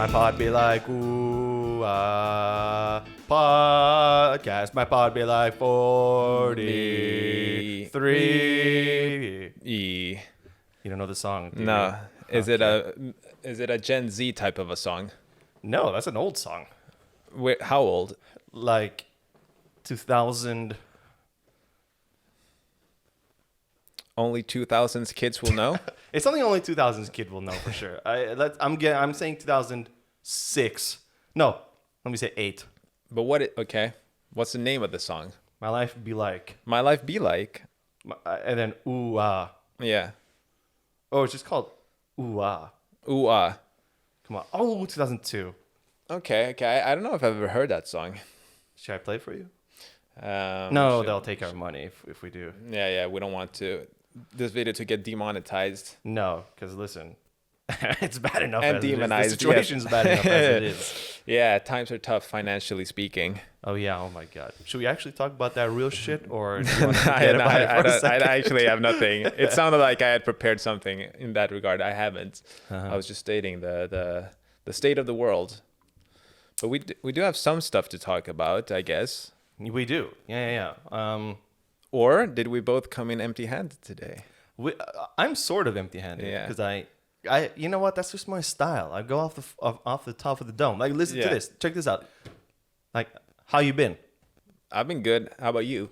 My pod be like, ooh, podcast. My pod be like 43. E. You don't know the song, do you? No. Is Okay. it a Gen Z type of a song? No, that's an old song. Wait, how old? Like 2000. Only 2000s kids will know? It's something only 2000s kid will know for sure. I'm saying 2006. No, let me say 8. But okay. What's the name of the song? My life be like, My Life Be Like. and then ooh ah. Yeah. Oh, it's just called ooh ah. Ooh ah. Come on. Oh, 2002. Okay. I don't know if I've ever heard that song. Should I play for you? No, They'll take our money if we do. Yeah. We don't want this video to get demonetized. No, because listen, it's bad enough And as it is. demonized, The situation's bad enough as it is. Yeah, times are tough financially speaking. Oh yeah. Oh my God. Should we actually talk about that real shit, or do you want to forget about it for a I second? actually have nothing. It sounded like I had prepared something in that regard. I haven't. Uh-huh. I was just stating the state of the world. But we do have some stuff to talk about, I guess. We do. Yeah. Or did we both come in empty-handed today? I'm sort of empty-handed Yeah. because I, you know what? That's just my style. I go off the top of the dome. Like, listen to Yeah. this. Check this out. Like, how you been? I've been good. How about you?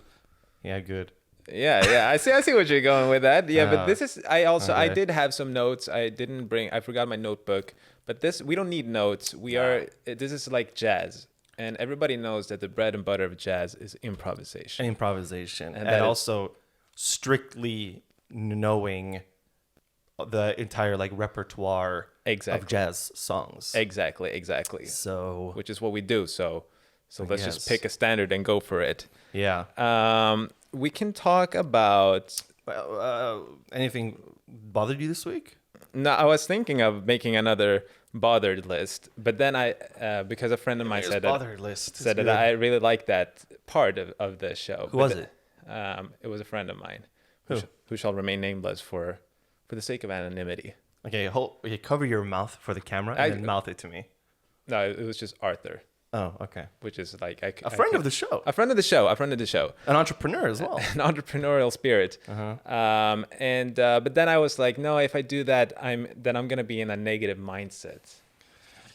Yeah, good. Yeah. I see what you're going with that. Yeah, but this is. I okay. did have some notes. I forgot my notebook. But we don't need notes. This is like jazz. And everybody knows that the bread and butter of jazz is improvisation. And that is- also strictly knowing the entire like repertoire of jazz songs. Exactly. So Which is what we do. So let's guess. just pick a standard and go for it. yeah. We can talk about. Anything bothered you this week? No, I was thinking of making another bothered list, but then because a friend of mine said bothered list. that I really like that part of the show. Who was it? It was a friend of mine. Who? Who shall remain nameless for the sake of anonymity. Okay, cover your mouth for the camera and then mouth it to me. No, it was just Arthur, Oh, okay. which is like A friend of the show. a friend of the show, An entrepreneur as well. an entrepreneurial spirit. But then I was like, no, if I do that, I'm gonna be in a negative mindset.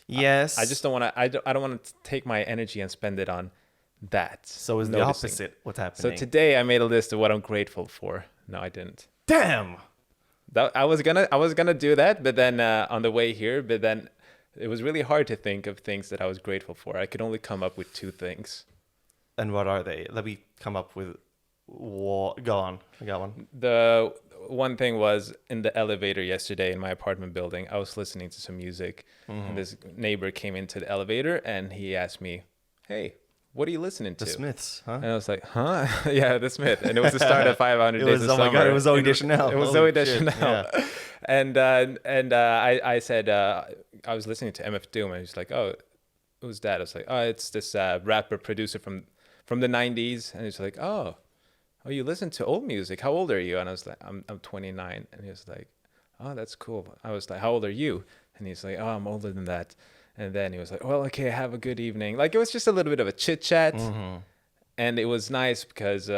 Yes. I just don't want to. I don't want to take my energy and spend it on that. So is the noticing. opposite what's So happening? today I made a list of what I'm grateful for. No, I didn't. Damn. I was gonna do that, but then on the way here, but then it was really hard to think of things that I was grateful for. I could only come up with 2 things. And what are they? Let me come up with. Go on. I got one. The one thing was in the elevator yesterday in my apartment building. I was listening to some music, and this neighbor came into the elevator and he asked me, "Hey, what are you listening to?" The Smiths, huh? And I was like, "Huh?" Yeah, the Smith, and it was the start of 500 Days of Oh my Summer. God! It was Zoe Deschanel. It was Holy Zoe Deschanel. shit, yeah. And I said I was listening to MF Doom, and he's like, "Oh, who's that?" I was like, "Oh, it's this rapper producer from the 90s." And he's like, "Oh, you listen to old music? How old are you?" And I was like, "I'm 29." And he was like, "Oh, that's cool." I was like, "How old are you?" And he's like, "Oh, I'm older than that." And then he was like, "Well, okay, have a good evening." Like it was just a little bit of a chit chat, and it was nice because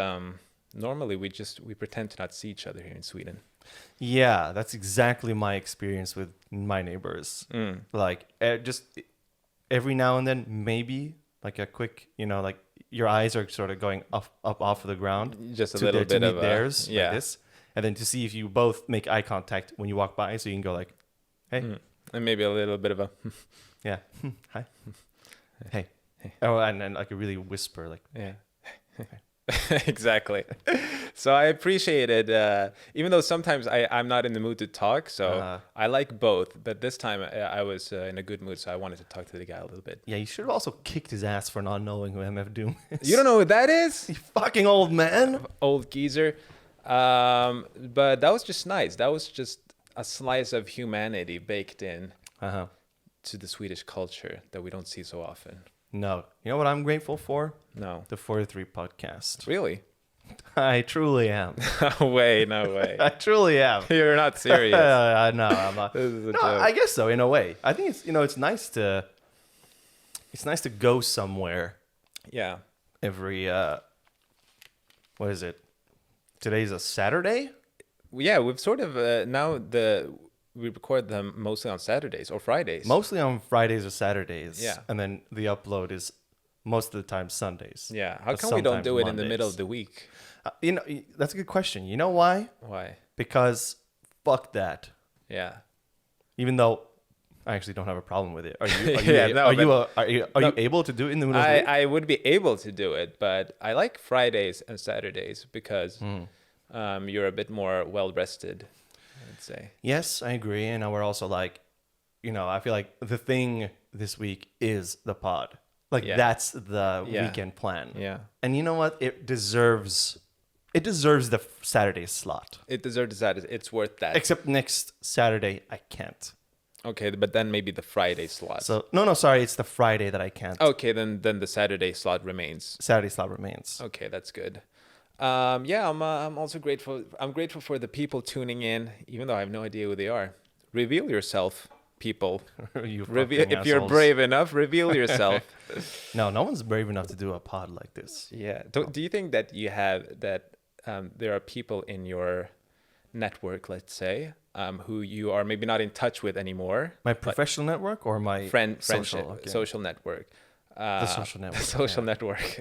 normally we pretend to not see each other here in Sweden. Yeah, that's exactly my experience with my neighbors. Like, just every now and then, maybe like a quick, like your eyes are sort of going up off of the ground, Just a little bit of theirs, yeah. like this, and then to see if you both make eye contact when you walk by, so you can go like, "Hey, And maybe a little bit of a yeah, hi, hey." Oh, and then like a really whisper, like, yeah. Exactly. So I appreciated, even though sometimes I'm not in the mood to talk, so I like both. But this time I was in a good mood, so I wanted to talk to the guy a little bit. yeah, you should have also kicked his ass for not knowing who MF Doom is. You don't know who that is? You fucking old man. Old geezer. But that was just nice. That was just a slice of humanity baked in to the Swedish culture that we don't see so often. No. You know what I'm grateful for? No. The 43 podcast. Really? I truly am. No way, no way. I truly am. You're not serious. No, I'm not. This is a No, joke. I guess so in a way. I think it's nice to go somewhere Yeah. every what is it? Today's a Saturday? Yeah, we've sort of we record them mostly on Saturdays or Fridays. Mostly on Fridays or Saturdays. Yeah. And then the upload is most of the time Sundays. Yeah. How But come we don't sometimes do it in the middle Mondays. of the week? That's a good question. You know why? Why? Because fuck that. Yeah. Even though I actually don't have a problem with it. Are you? Yeah, Are you able to do it in the middle of the week? I would be able to do it, but I like Fridays and Saturdays because you're a bit more well rested, I'd say. Yes, I agree. And we're also like, I feel like the thing this week is the pod. Like Yeah. that's the Yeah. weekend plan. Yeah. And you know what? It deserves the Saturday slot. It deserves that. It's worth that. Except next Saturday I can't. Okay, but then maybe the Friday slot. So no, sorry, it's the Friday that I can't. Okay, then the Saturday slot remains. Saturday slot remains. Okay, that's good. Yeah, I'm also grateful. I'm grateful for the people tuning in, even though I have no idea who they are. Reveal yourself, people. You Reveal fucking if you're assholes. brave enough. Reveal yourself. No one's brave enough to do a pod like this. Yeah. Do you think that there are people in your network, let's say, who you are maybe not in touch with anymore? My professional network or my Friendship, okay. social network. The social network. The social network.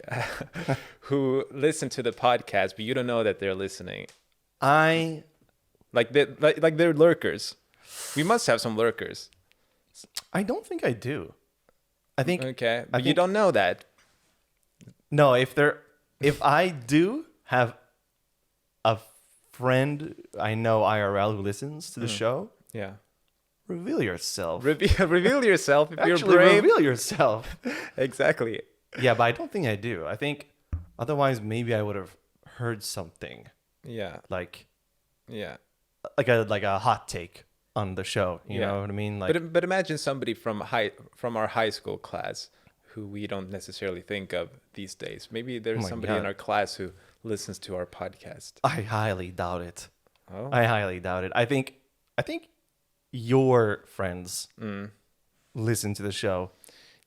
Who listen to the podcast, but you don't know that they're listening. Like they're lurkers. We must have some lurkers. I don't think I do. I think Okay, but you think- don't know that. no. If I do have a friend I know IRL who listens to the show, Yeah. reveal yourself. Reveal yourself if you're Actually, brave. reveal yourself. Exactly. Yeah, but I don't think I do. I think otherwise maybe I would have heard something Yeah. like Yeah. a hot take on the show. You Yeah. know what I mean? Like But imagine somebody from our high school class who we don't necessarily think of these days. Maybe there's Oh my somebody in God. our class who listens to our podcast. I highly doubt it. Oh. I highly doubt it. I think your friends listen to the show,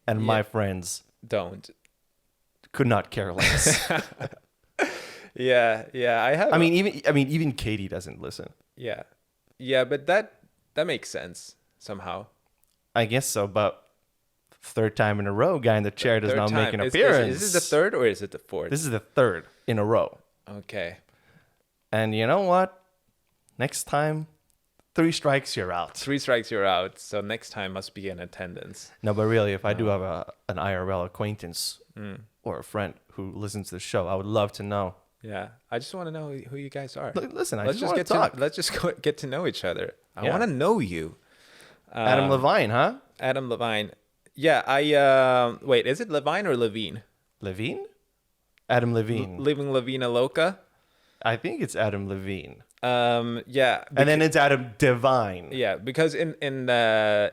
and Yeah. my friends Don't. could not care less. Yeah. I have. I mean, even Katie doesn't listen. Yeah. Yeah, but that makes sense somehow. I guess so, but third time in a row, guy in the chair does Third not make time. an Is appearance. this the third or is it the fourth? This is the third in a row. Okay. And you know what? Next time, 3 strikes, you're out. 3 strikes, you're out. So next time must be in attendance. No, but really, if I do have an IRL acquaintance or a friend who listens to the show, I would love to know. Yeah. I just want to know who you guys are. Listen, I Let's just want get to talk. let's just get to know each other. I Yeah. want to know you. Adam Levine, huh? Adam Levine. Yeah, wait, is it Levine or Levine? Levine? Adam Levine. Living Levina Loca? I think it's Adam Levine. Yeah. And then it's Adam Devine. Yeah, because in the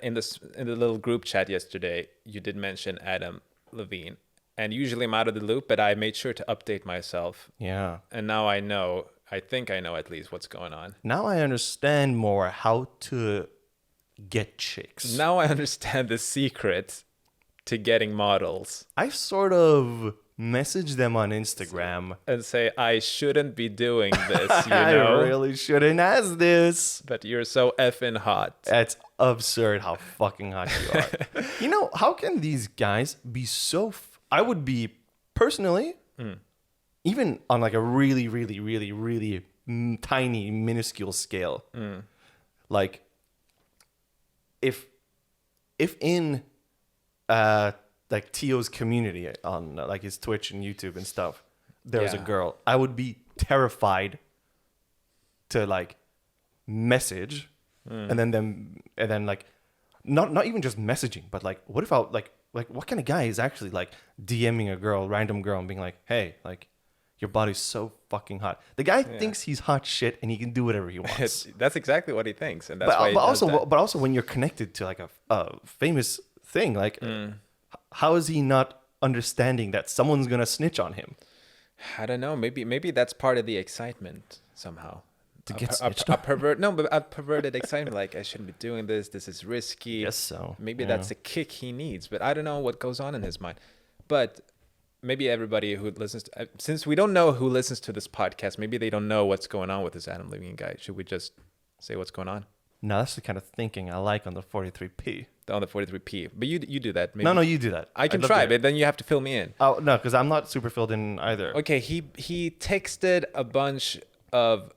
little group chat yesterday, you did mention Adam Levine, and usually I'm out of the loop, but I made sure to update myself, Yeah. and now I know. I think I know at least what's going on. Now I understand more how to get chicks. Now I understand the secret to getting models, I sort of message them on Instagram. and say I shouldn't be doing this, you I know. really shouldn't ask this. But you're so effing hot. That's absurd how fucking hot you are. You know, how can these guys be so... I would be, personally, even on like a really, really, really, really tiny, minuscule scale, like, if in like Tio's community on like his Twitch and YouTube and stuff, there was a Yeah. girl, I would be terrified to like message and then like not even just messaging, but like what if I like what kind of guy is actually like DMing a girl, random girl, and being like, hey, like your body's so fucking hot. The guy thinks he's hot shit and he can do whatever he wants. That's exactly what he thinks, and that's why. But also when you're connected to like a famous thing, like how is he not understanding that someone's gonna snitch on him? I don't know. Maybe that's part of the excitement somehow. To get A snitched on. perverted excitement. Like, I shouldn't be doing this. This is risky. Guess so. Maybe yeah. that's the kick he needs. But I don't know what goes on in his mind. But maybe everybody who listens to, since we don't know who listens to this podcast, maybe they don't know what's going on with this Adam Levine guy. Should we just say what's going on? No, that's the kind of thinking I like on the 43p. On the 43p. But you do that. Maybe. No, you do that. I can I'd love try, to hear. but then you have to fill me in. Oh no, because I'm not super filled in either. Okay, he texted a bunch of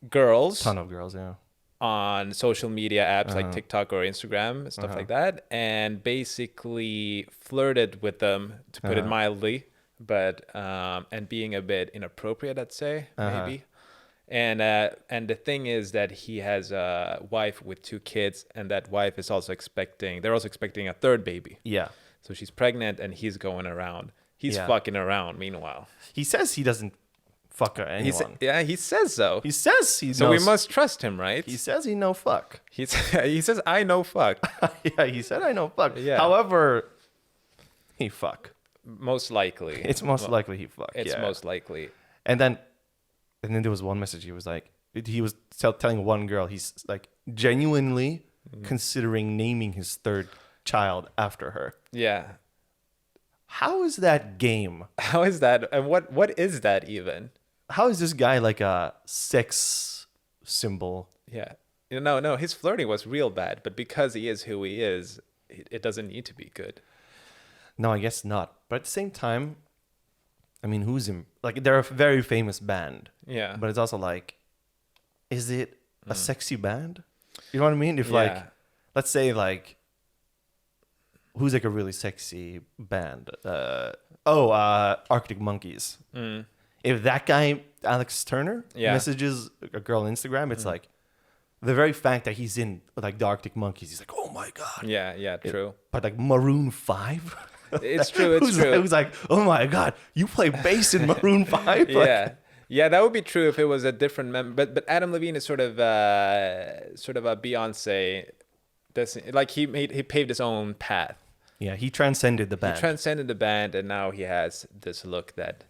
girls Ton of girls, yeah. on social media apps like TikTok or Instagram, stuff like that, and basically flirted with them, to put it mildly, but and being a bit inappropriate, I'd say, maybe. And the thing is that he has a wife with 2 kids, and that wife is also they're also expecting a 3rd baby. Yeah. So she's pregnant, and he's going around. He's fucking around meanwhile. He says he doesn't fuck anyone. He says so. He says he knows. So we must trust him, right? He says he no fuck. He says, I know fuck. Yeah, he said I know fuck. Yeah. However, he fuck. Most likely. It's most likely he fuck. It's yeah. most likely. And then there was one message. He was like, he was telling one girl he's like genuinely considering naming his 3rd child after her. Yeah. How is that game? How is that? And what is that even? How is this guy like a sex symbol? Yeah. No, his flirting was real bad, but because he is who he is, it doesn't need to be good. No, I guess not. But at the same time, I mean, who's him? Like, they're a very famous band. Yeah. But it's also like, is it a sexy band? You know what I mean? If like, let's say like, who's like a really sexy band? Arctic Monkeys. If that guy, Alex Turner, messages a girl on Instagram, it's like, the very fact that he's in like the Arctic Monkeys, he's like, oh my God. Yeah, true. But like Maroon 5? It's true, it's true. It was like, oh my God, you play bass in Maroon 5? Like, yeah, that would be true if it was a different member. But Adam Levine is sort of a Beyonce. Like he paved his own path. yeah, he transcended the band. He transcended the band, and now he has this look that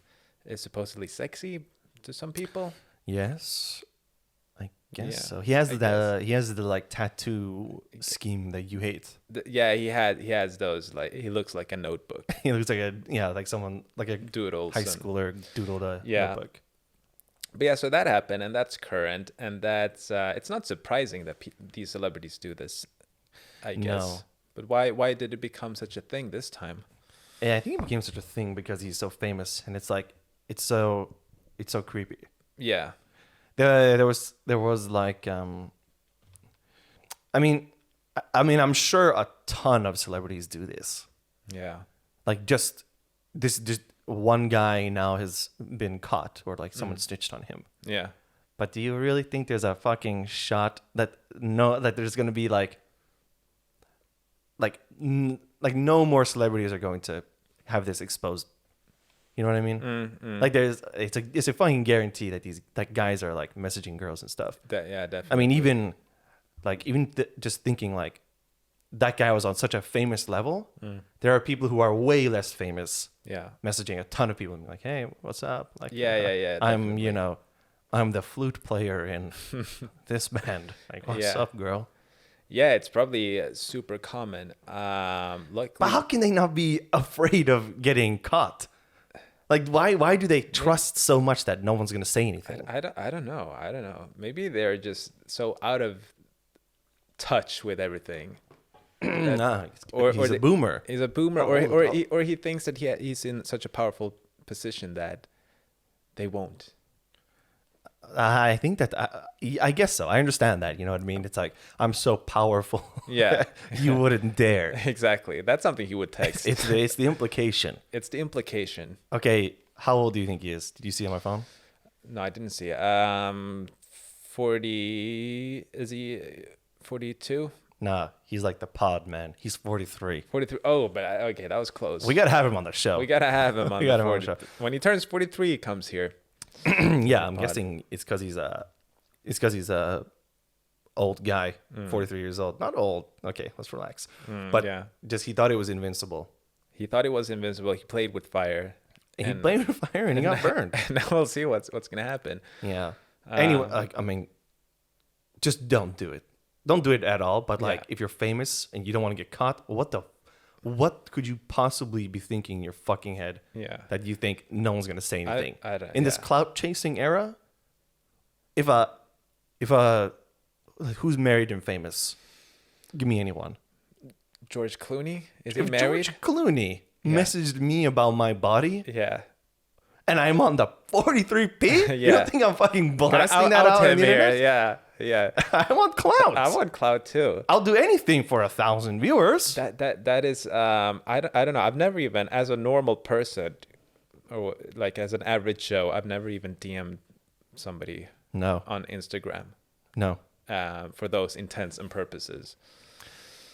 is supposedly sexy to some people. Yes, I guess Yeah, so. He has the like tattoo scheme that you hate. He has those, like, he looks like a notebook. He looks like like someone like a Doodles high and- schooler doodled a Yeah. notebook. But yeah, so that happened, and that's current, and that's it's not surprising that these celebrities do this, I guess. No. But why did it become such a thing this time? Yeah, I think it became such a thing because he's so famous, and it's like it's so creepy. Yeah. There was like I mean I'm sure a ton of celebrities do this. Yeah. Like just one guy now has been caught, or like someone snitched on him. Yeah. But do you really think there's a fucking shot that there's gonna be like no more celebrities are going to have this exposed? You know what I mean? Like it's a fucking guarantee that these guys are like messaging girls and stuff. Yeah, definitely. I mean, even just thinking like that guy was on such a famous level. There are people who are way less famous. Yeah. Messaging a ton of people and be like, "Hey, what's up?" Like, Yeah. I'm the flute player in this band. Like, what's up, girl? Yeah, it's probably super common. Like, But how can they not be afraid of getting caught? Like, why do they trust so much that no one's gonna say anything? I don't know. Maybe they're just so out of touch with everything. Nah, or he's a boomer. He's a boomer, or he thinks that he's in such a powerful position that they won't. I think that I guess so. I understand that. You know what I mean? It's like, I'm so powerful. Yeah. You wouldn't dare. Exactly. That's something he would text. It's the implication. It's the implication. Okay, how old do you think he is? Did you see him on my phone? No, I didn't see it. 40. Is he 42? Nah, he's like the pod man. He's 43. 43. Oh, but okay, that was close. We gotta have him on the show. We gotta have him on We the gotta have him on 40. the show. When he turns 43, he comes here. Yeah, I'm pod. guessing it's because he's a old guy, 43 years old. Not old. Okay, let's relax. But yeah. just he thought it was invincible. He thought it was invincible. He played with fire. he blamed the fire and he got burned. And now we'll see what's gonna happen. Yeah. Anyway, like, I mean, just don't do it. Don't do it at all. But like, if you're famous and you don't want to get caught, what could you possibly be thinking in your fucking head? Yeah. That you think no one's gonna say anything I don't, in this clout chasing era? If who's married and famous? Give me anyone. George Clooney, is he If married? George Clooney messaged me about my body, Yeah. and I'm on the 43p. You don't think I'm fucking blasting that out out to in the him here. internet? Yeah. I want clout. I want clout too. I'll do anything for 1,000 viewers. That is I don't know. I've never even, as a normal person, or like as an average Joe, I've never even DM'd somebody No. on Instagram No. for those intents and purposes.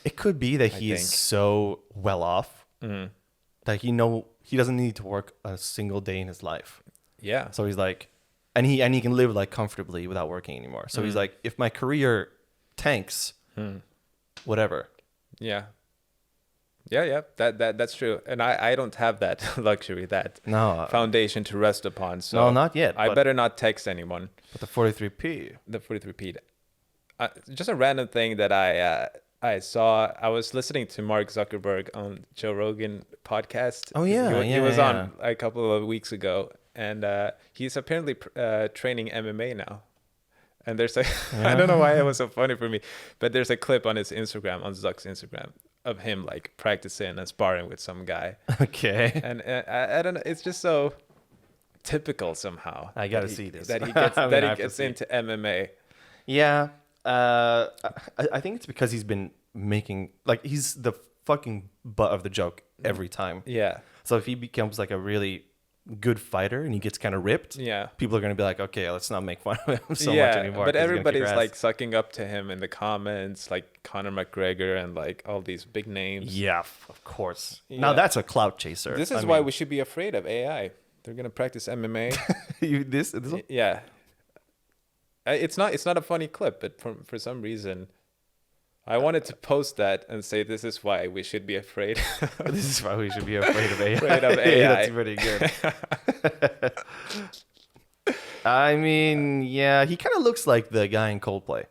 It could be that he think. is so well off that he doesn't need to work a single day in his life. Yeah. So he's like, and he can live like comfortably without working anymore. So he's like, if my career tanks, whatever. Yeah. Yeah. That's true. And I don't have that luxury, that foundation to rest upon. So No, not yet. I better not text anyone. But the 43p. The 43p. Just a random thing that I saw. I was listening to Mark Zuckerberg on Joe Rogan podcast. Oh yeah, he was on a couple of weeks ago, and he's apparently training MMA now. And there's I don't know why it was so funny for me, but there's a clip on his Instagram, on Zuck's Instagram, of him like practicing and sparring with some guy. Okay. And I don't know. It's just so typical somehow. I gotta see this. That he gets I mean, that he gets into MMA. Yeah. I think it's because he's been making, like, he's the fucking butt of the joke every time. Yeah. So if he becomes like a really good fighter and he gets kind of ripped, people are going to be like, okay, let's not make fun of him so much anymore. But everybody's like sucking up to him in the comments, like Conor McGregor and like all these big names. Yeah, of course. Yeah. Now that's a clout chaser. This is why we should be afraid of AI. They're going to practice MMA. this Yeah. It's not a funny clip, but for some reason, I wanted to post that and say this is why we should be afraid. This is why we should be afraid of AI. Afraid of AI. That's pretty good. I mean, yeah, he kind of looks like the guy in Coldplay.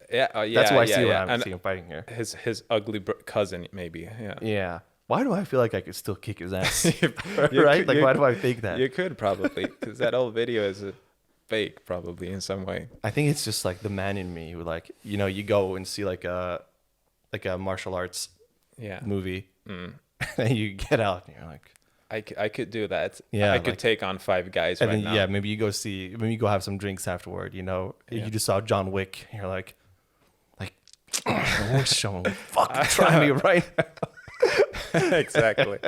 Yeah, That's why I see when I see him fighting here. His ugly cousin, maybe. Yeah. Yeah. Why do I feel like I could still kick his ass? Right? Like, why do I think that? You could probably, because that old video is fake, probably in some way. I think it's just like the man in me who, like, you know, you go and see like a martial arts movie, and you get out and you're like, I could do that. Yeah, I could take on 5 guys and right then, now. Yeah, maybe you go have some drinks afterward. You know, you just saw John Wick, and you're like, what's showing? Fucking try me right now. Exactly.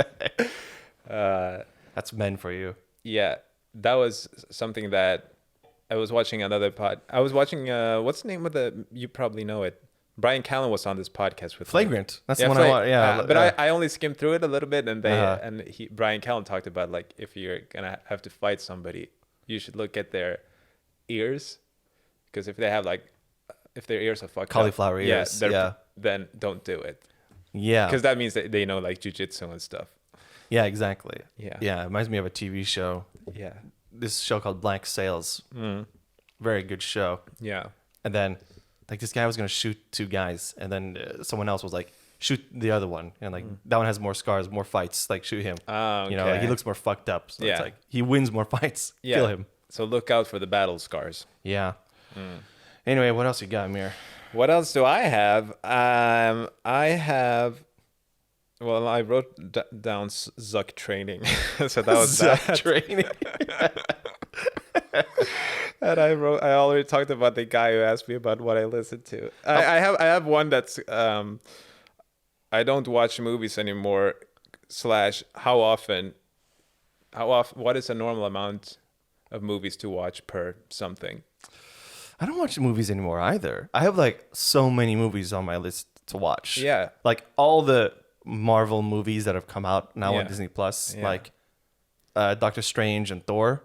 That's men for you. Yeah, that was something that I was watching another pod. I was watching what's the name of you probably know it. Brian Callen was on this podcast with Flagrant. That's the one I want. Yeah, but I only skimmed through it a little bit, and Brian Callen talked about, like, if you're gonna have to fight somebody, you should look at their ears, because if their ears are fucked cauliflower up, ears, then don't do it. Yeah, because that means that they know like jujitsu and stuff. Yeah, exactly. Yeah, it reminds me of a TV show. Yeah, this show called Black Sails. Very good show. Yeah, and then like this guy was gonna shoot 2 guys, and then someone else was like, shoot the other one, and like that one has more scars, more fights. Like, shoot him. Okay. You know, like he looks more fucked up. So it's like he wins more fights. Yeah. Kill him. So look out for the battle scars. Yeah. Anyway, what else you got, Amir? What else do I have? Well, I wrote down Zuck training. So that was Zuck training. And I already talked about the guy who asked me about what I listened to. I have one that's I don't watch movies anymore. / how often what is a normal amount of movies to watch per something? I don't watch movies anymore either. I have like so many movies on my list to watch. Yeah. Like all the Marvel movies that have come out now on Disney Plus, like Doctor Strange and Thor.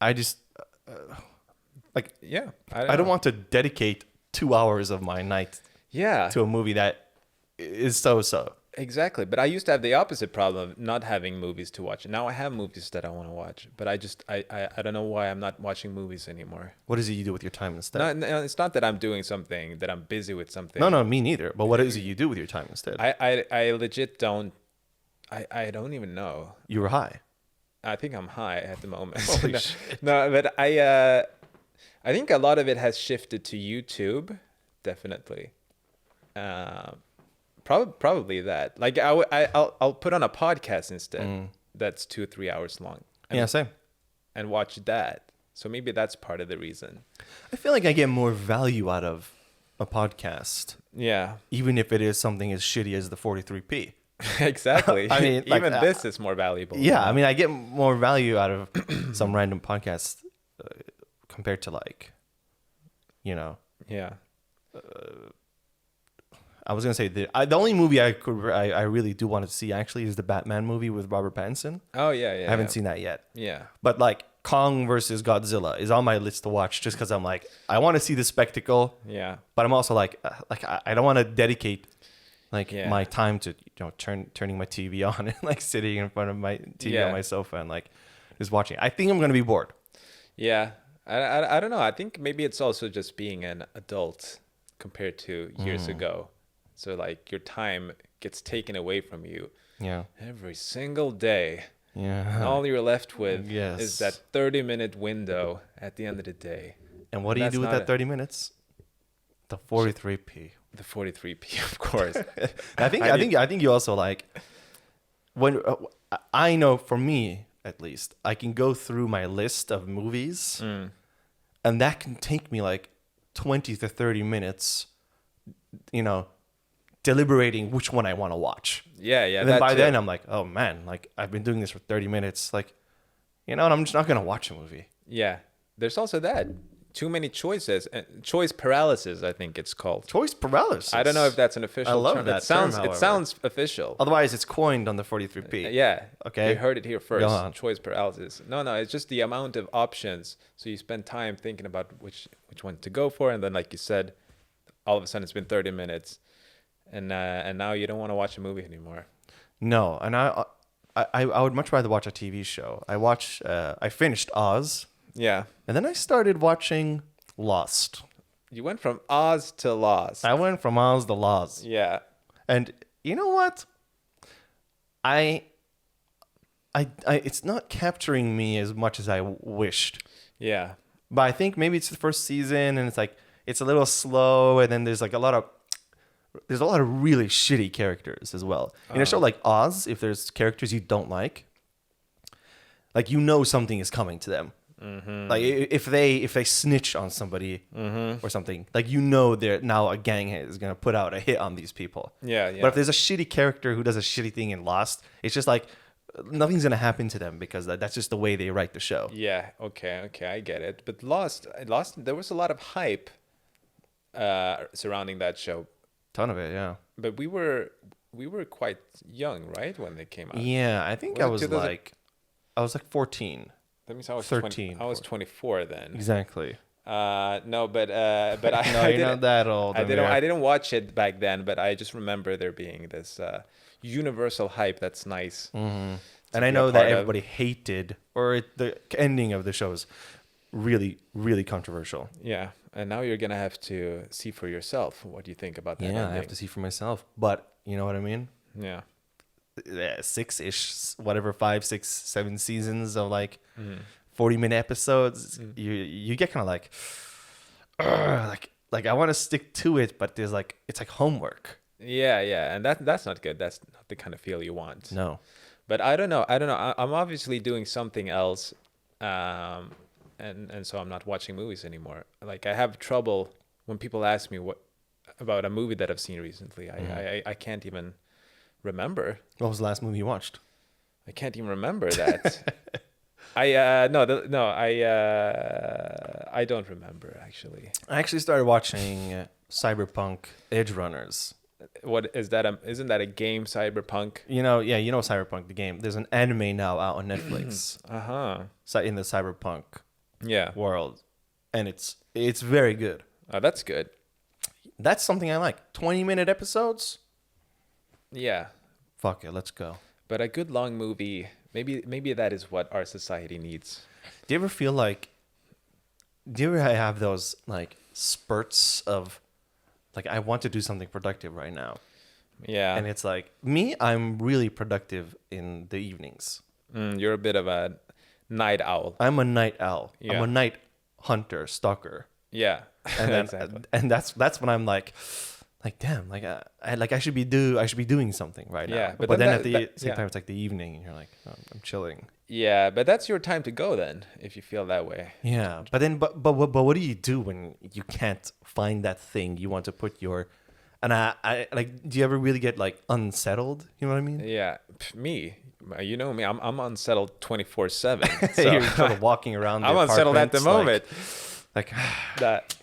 I just I don't want to dedicate 2 hours of my night to a movie that is so. Exactly. But I used to have the opposite problem of not having movies to watch. Now I have movies that I want to watch, but I don't know why I'm not watching movies anymore. What is it you do with your time instead? No, it's not that I'm doing something, that I'm busy with something. No, me neither. But what is it you do with your time instead? I legit don't, I don't even know. You were high. I think I'm high at the moment. Holy no, shit. no, but I think a lot of it has shifted to YouTube, definitely. Probably that. Like I'll put on a podcast instead. That's 2-3 hours long. Yeah, same. And watch that. So maybe that's part of the reason. I feel like I get more value out of a podcast, Yeah. even if it is something as shitty as the 43p. Exactly. I mean, like, even this is more valuable. Yeah, I mean, I get more value out of some random podcast compared to like, you know. Yeah. I was gonna say the only movie I really do want to see actually is the Batman movie with Robert Pattinson. Oh yeah. I haven't seen that yet. Yeah. But like Kong versus Godzilla is on my list to watch just because I'm like I want to see the spectacle. Yeah. But I'm also like I don't want to dedicate like Yeah. my time to turning my TV on and like sitting in front of my TV on my sofa and like just watching. I think I'm gonna be bored. Yeah. I don't know. I think maybe it's also just being an adult compared to years ago. So like your time gets taken away from you Yeah. every single day. Yeah. And all you're left with Yes. is that 30-minute window at the end of the day. And what do you That's do with not that 30 minutes? The 43p. The 43p, of course. I think you also like when I know for me at least I can go through my list of movies and that can take me like 20 to 30 minutes, you know, deliberating which one I want to watch. Yeah. And then by then I'm like, oh man, like I've been doing this for 30 minutes. Like, you know, and I'm just not going to watch a movie. Yeah. There's also that. Too many choices. Choice paralysis, I think it's called. Choice paralysis. I don't know if that's an official I love term. that It sounds, term, it however. sounds official. Otherwise it's coined on the 43p. Yeah. Okay. You heard it here first. Go on. Choice paralysis. No, it's just the amount of options. So you spend time thinking about which one to go for, and then like you said, all of a sudden it's been 30 minutes, and now you don't want to watch a movie anymore. No, and I would much rather watch a TV show. I finished Oz, Yeah. and then I started watching Lost. You went from Oz to Lost. I went from Oz to Lost. Yeah. And you know what? I it's not capturing me as much as I wished. Yeah. But I think maybe it's the first season and it's like it's a little slow and then there's a lot of really shitty characters as well. In a show like Oz, if there's characters you don't like you know something is coming to them. Mm-hmm. Like if they snitch on somebody or something, like you know they're now a gang is gonna put out a hit on these people. Yeah. But if there's a shitty character who does a shitty thing in Lost, it's just like nothing's gonna happen to them because that's just the way they write the show. Yeah. Okay. I get it. But Lost. There was a lot of hype surrounding that show. Ton of it, yeah. But we were quite young, right, when they came out. Yeah, I think Was it I was like 14. That means I was 13. I was 24 then. Exactly. No, but I. No, you're not that old. I didn't watch it back then, but I just remember there being this universal hype. That's nice. Mm-hmm. And I know that everybody hated, the ending of the show is really, really controversial. Yeah, and now you're gonna have to see for yourself what you think about that. Yeah, ending. I have to see for myself. But you know what I mean? Yeah. 6-ish, whatever, 5, 6, 7 seasons of 40-minute episodes. You get kind of like I want to stick to it, but there's it's like homework. Yeah, and that's not good. That's not the kind of feel you want. No. But I don't know. I'm obviously doing something else, and so I'm not watching movies anymore. Like I have trouble when people ask me what about a movie that I've seen recently. I can't even remember. What was the last movie you watched? I can't even remember that. I don't remember actually. I actually started watching Cyberpunk Edge Runners. What is that? Isn't that a game, Cyberpunk? You know Cyberpunk the game. There's an anime now out on Netflix. So in the Cyberpunk world, and it's very good. Oh, that's good. That's something I like. 20-minute episodes. Yeah, fuck it, let's go. But a good long movie, maybe that is what our society needs. Do you ever feel like, do you ever have those like spurts of like, I want to do something productive right now? Yeah. And it's like, me, I'm really productive in the evenings. You're a bit of a night owl. I'm a night owl. Yeah. I'm a night hunter, stalker. Yeah. And then, Exactly. and that's when I'm like damn, like I should be doing something right now. Yeah, but but then then at the same yeah. time, it's like the evening, and you're like, oh, I'm chilling. Yeah, but that's your time to go then, if you feel that way. Yeah, but then but what do you do when you can't find that thing you want to put your, and I like, do you ever really get like unsettled? You know what I mean? Yeah, me, you know me, I'm unsettled 24/7. You're So sort of walking around. The I'm unsettled at the moment. Like That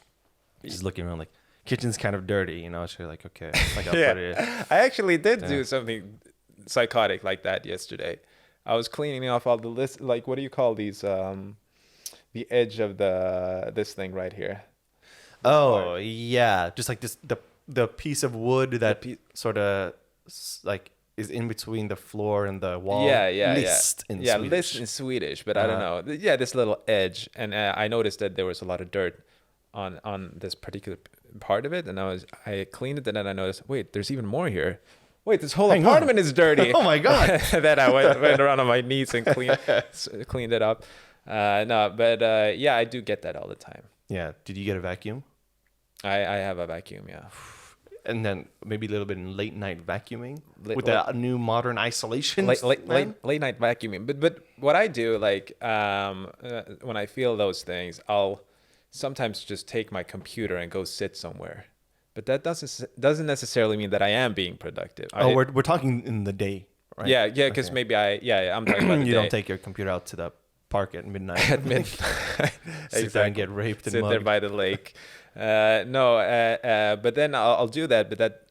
just looking around, like kitchen's kind of dirty, you know. So you're like, okay, like I'll yeah, put it. I actually did do something psychotic like that yesterday. I was cleaning off all the list, like what do you call these? The edge of this thing right here. Oh yeah, just like this the piece of wood that sort of like is in between the floor and the wall. List in Swedish. List in Swedish, but I don't know. Yeah, this little edge, and I noticed that there was a lot of dirt on this particular part of it, and I cleaned it, and then I noticed, wait, there's even more here. Wait, this whole apartment is dirty. Oh my god! Then I went around on my knees and cleaned it up. No, but yeah, I do get that all the time. Yeah. Did you get a vacuum? I have a vacuum, yeah. And then maybe a little bit in late night vacuuming with like- the new modern isolation. late night vacuuming. But what I do, like when I feel those things, I'll sometimes just take my computer and go sit somewhere. But that doesn't necessarily mean that I am being productive. We're talking in the day, right? Yeah, because maybe I'm talking about the you day. don't take your computer out to the park at midnight. At midnight. Sit there and get raped and Sit there mugged. by the lake. But then I'll do that, but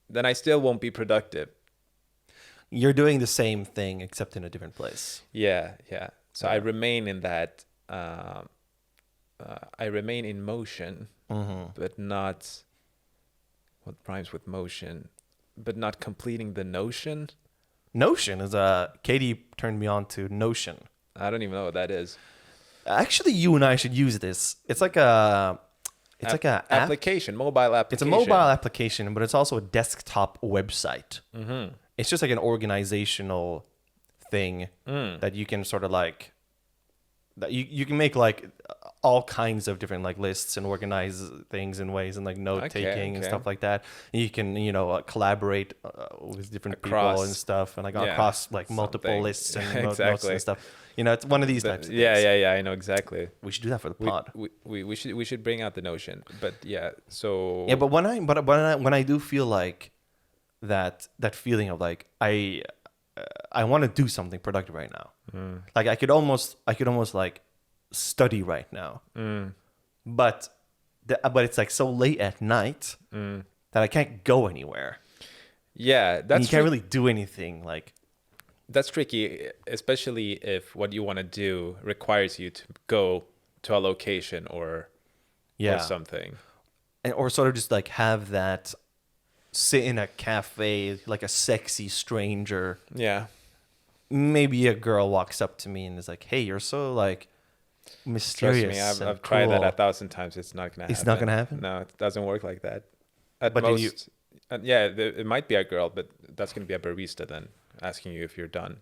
then I still won't be productive. You're doing the same thing except in a different place. Yeah. So I remain in that. I remain in motion, but not. What rhymes with motion? But not completing the notion. Notion is Katie turned me on to Notion. I don't even know what that is. Actually, you and I should use this. It's like a application, mobile application. It's a mobile application, but it's also a desktop website. Mm-hmm. It's just like an organizational thing that you can sort of like, that you can make like all kinds of different like lists and organize things in ways and like note taking and stuff like that. And you can, collaborate with different people and stuff, and like across like multiple lists and notes and stuff. It's one of these types of things. Yeah, I know exactly. We should do that for the pod. We should bring out the notion. But yeah, so yeah, but when I do feel like that feeling of like I want to do something productive right now. Like I could almost like study right now. But it's like so late at night that I can't go anywhere. Yeah, you can't really do anything like. That's tricky, especially if what you want to do requires you to go to a location or something. Or sort of just like have that sit in a cafe like a sexy stranger. Yeah. Maybe a girl walks up to me and is like, "Hey, you're so like mysterious." Trust me, I've cool. tried that 1,000 times. It's not gonna happen. It's not gonna happen? No, it doesn't work like that. At But most, it might be a girl, but that's gonna be a barista then asking you if you're done.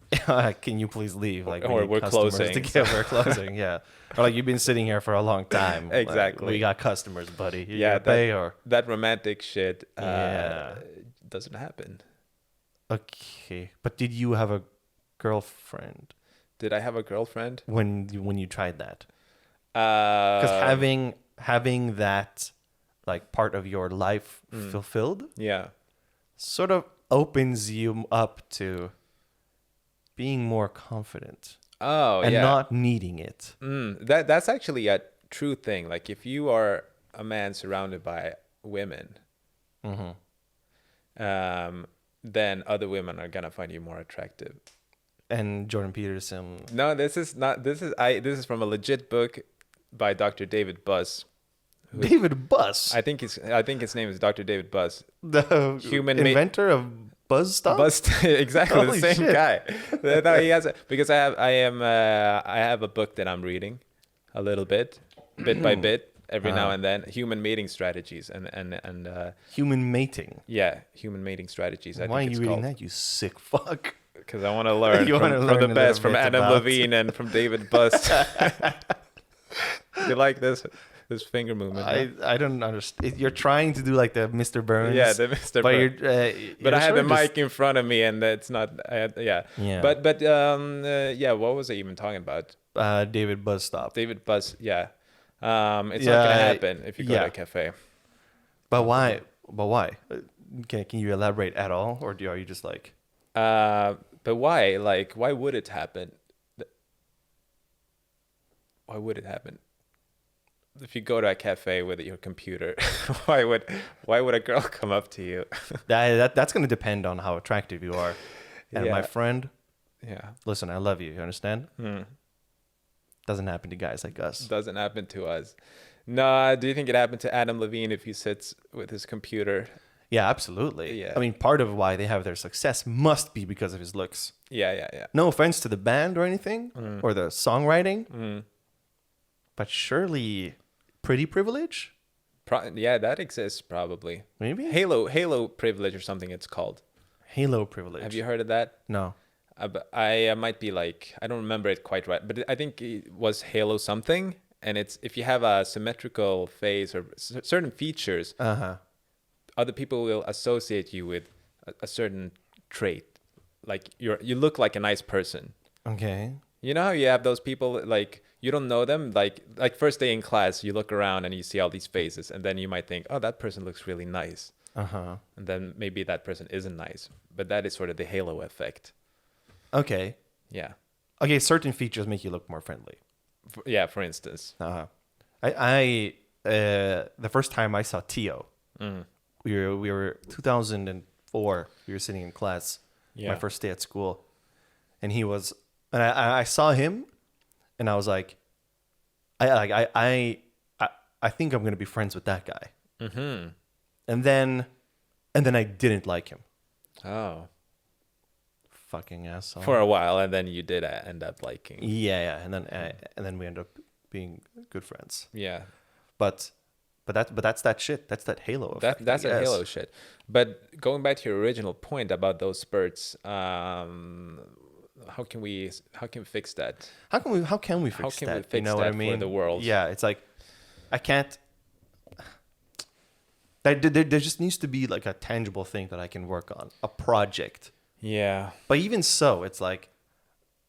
Can you please leave? Like, or we're closing. We're closing. Yeah. Or like, you've been sitting here for a long time. Exactly. Like, we got customers, buddy. That romantic shit doesn't happen. Okay, but did you have a girlfriend? Did I have a girlfriend when you tried that? Because having that like part of your life fulfilled, sort of opens you up to being more confident. And not needing it. That's actually a true thing. Like if you are a man surrounded by women, then other women are gonna find you more attractive. And Jordan Peterson. No, this is from a legit book by Dr. David Buss. David Buss. I think his name is Dr. David Buss. The human inventor of Buzz Stop? Exactly Holy the same shit. guy. No, he has because I have a book that I'm reading a little bit by bit every now and then. Human mating strategies and Human mating. yeah, human mating strategies. I Why are think you it's reading called. that, you sick fuck? Because I want to learn You wanna from learn the a little best, from bit Adam about- Levine and from David Buss. You like this finger movement? Huh? I don't understand. You're trying to do like the Mr. Burns. Yeah, the Mr. But Burns. But I had the mic in front of me, and it's not. Yeah. Yeah. But yeah. What was I even talking about? David Buzz Stop. David Buzz. Yeah. It's not gonna happen if you go to a cafe. But why? But why? Can you elaborate at all, or are you just like? But why? Like, why would it happen? Why would it happen? If you go to a cafe with your computer, why would a girl come up to you? That's going to depend on how attractive you are. And Yeah. my friend, Yeah. listen, I love you. You understand? Doesn't happen to guys like us. Doesn't happen to us. No, do you think it happened to Adam Levine if he sits with his computer? Yeah, absolutely. Yeah. I mean, part of why they have their success must be because of his looks. Yeah. No offense to the band or anything, or the songwriting, but surely pretty privilege? Yeah, that exists probably. Maybe? Halo privilege or something it's called. Halo privilege. Have you heard of that? No. I might be like, I don't remember it quite right, but I think it was Halo something. And it's if you have a symmetrical face or certain features, other people will associate you with a certain trait. Like you look like a nice person. Okay. You know how you have those people, like, you don't know them, like first day in class, you look around and you see all these faces, and then you might think, oh, that person looks really nice. And then maybe that person isn't nice. But that is sort of the halo effect. Okay. Yeah. Okay, certain features make you look more friendly. For instance. I the first time I saw Tio, we were 2004. We were sitting in class, my first day at school, and he was, and I saw him, and I was like, I think I'm gonna be friends with that guy. And then I didn't like him. Oh. Fucking asshole. For a while, and then you did end up liking. Yeah, and then we ended up being good friends. Yeah. But that's that shit. That's that halo effect. That's a halo shit. But going back to your original point about those spurts, how can we fix that? How can we fix that? We fix you know what I that mean? for the world? Yeah, it's like I can't. There just needs to be like a tangible thing that I can work on, a project. Yeah. But even so, it's like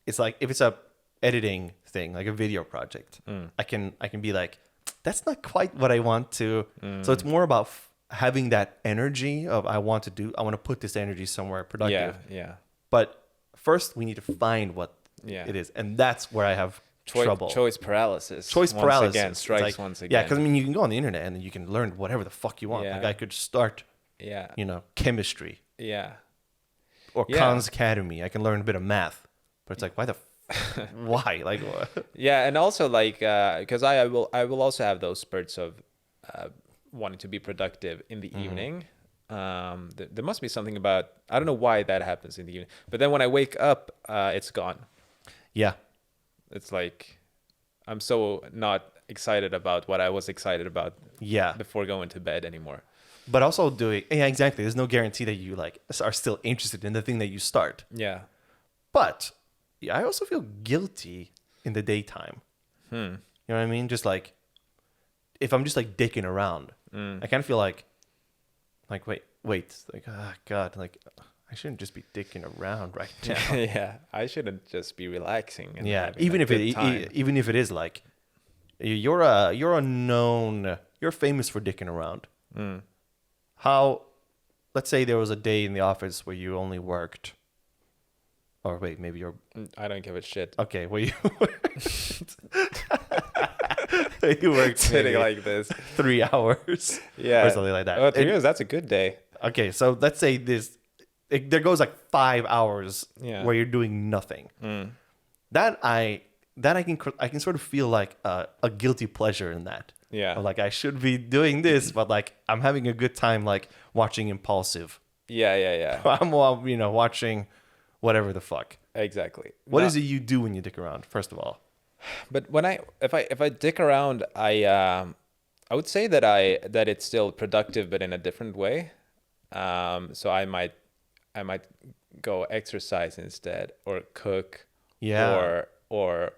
if it's a editing thing, like a video project, I can be like, that's not quite what I want to. So it's more about having that energy of I want to put this energy somewhere productive. Yeah. But first, we need to find what it is, and that's where I have trouble. Choice paralysis. Once again strikes like, once again. Yeah, because I mean, you can go on the internet and you can learn whatever the fuck you want. Yeah. Like I could start, chemistry. Yeah. Or Khan's Academy. I can learn a bit of math, but it's like, why why? Like, what? Yeah, and also like, because I will also have those spurts of wanting to be productive in the evening. There must be something about, I don't know why that happens in the evening, but then when I wake up, it's gone. Yeah. It's like, I'm so not excited about what I was excited about before going to bed anymore. But also exactly. There's no guarantee that you like are still interested in the thing that you start. Yeah. But I also feel guilty in the daytime. You know what I mean? Just like if I'm just like dicking around, I kind of feel like wait, like God, like I shouldn't just be dicking around right now. Yeah, I shouldn't just be relaxing. And even if it is like you're famous for dicking around. How, let's say there was a day in the office where you only worked, or wait, maybe you're... I don't give a shit. Okay, well, you worked sitting like this 3 hours. Yeah. Or something like that. Oh, 3 hours, that's a good day. Okay, so let's say there goes like 5 hours where you're doing nothing. That I can sort of feel like a guilty pleasure in that. Yeah. Like I should be doing this, but like I'm having a good time like watching Impulsive Yeah. I'm watching whatever the fuck. Exactly. What is it you do when you dick around? First of all. But if I dick around, I would say that it's still productive, but in a different way. So I might go exercise instead, or cook, or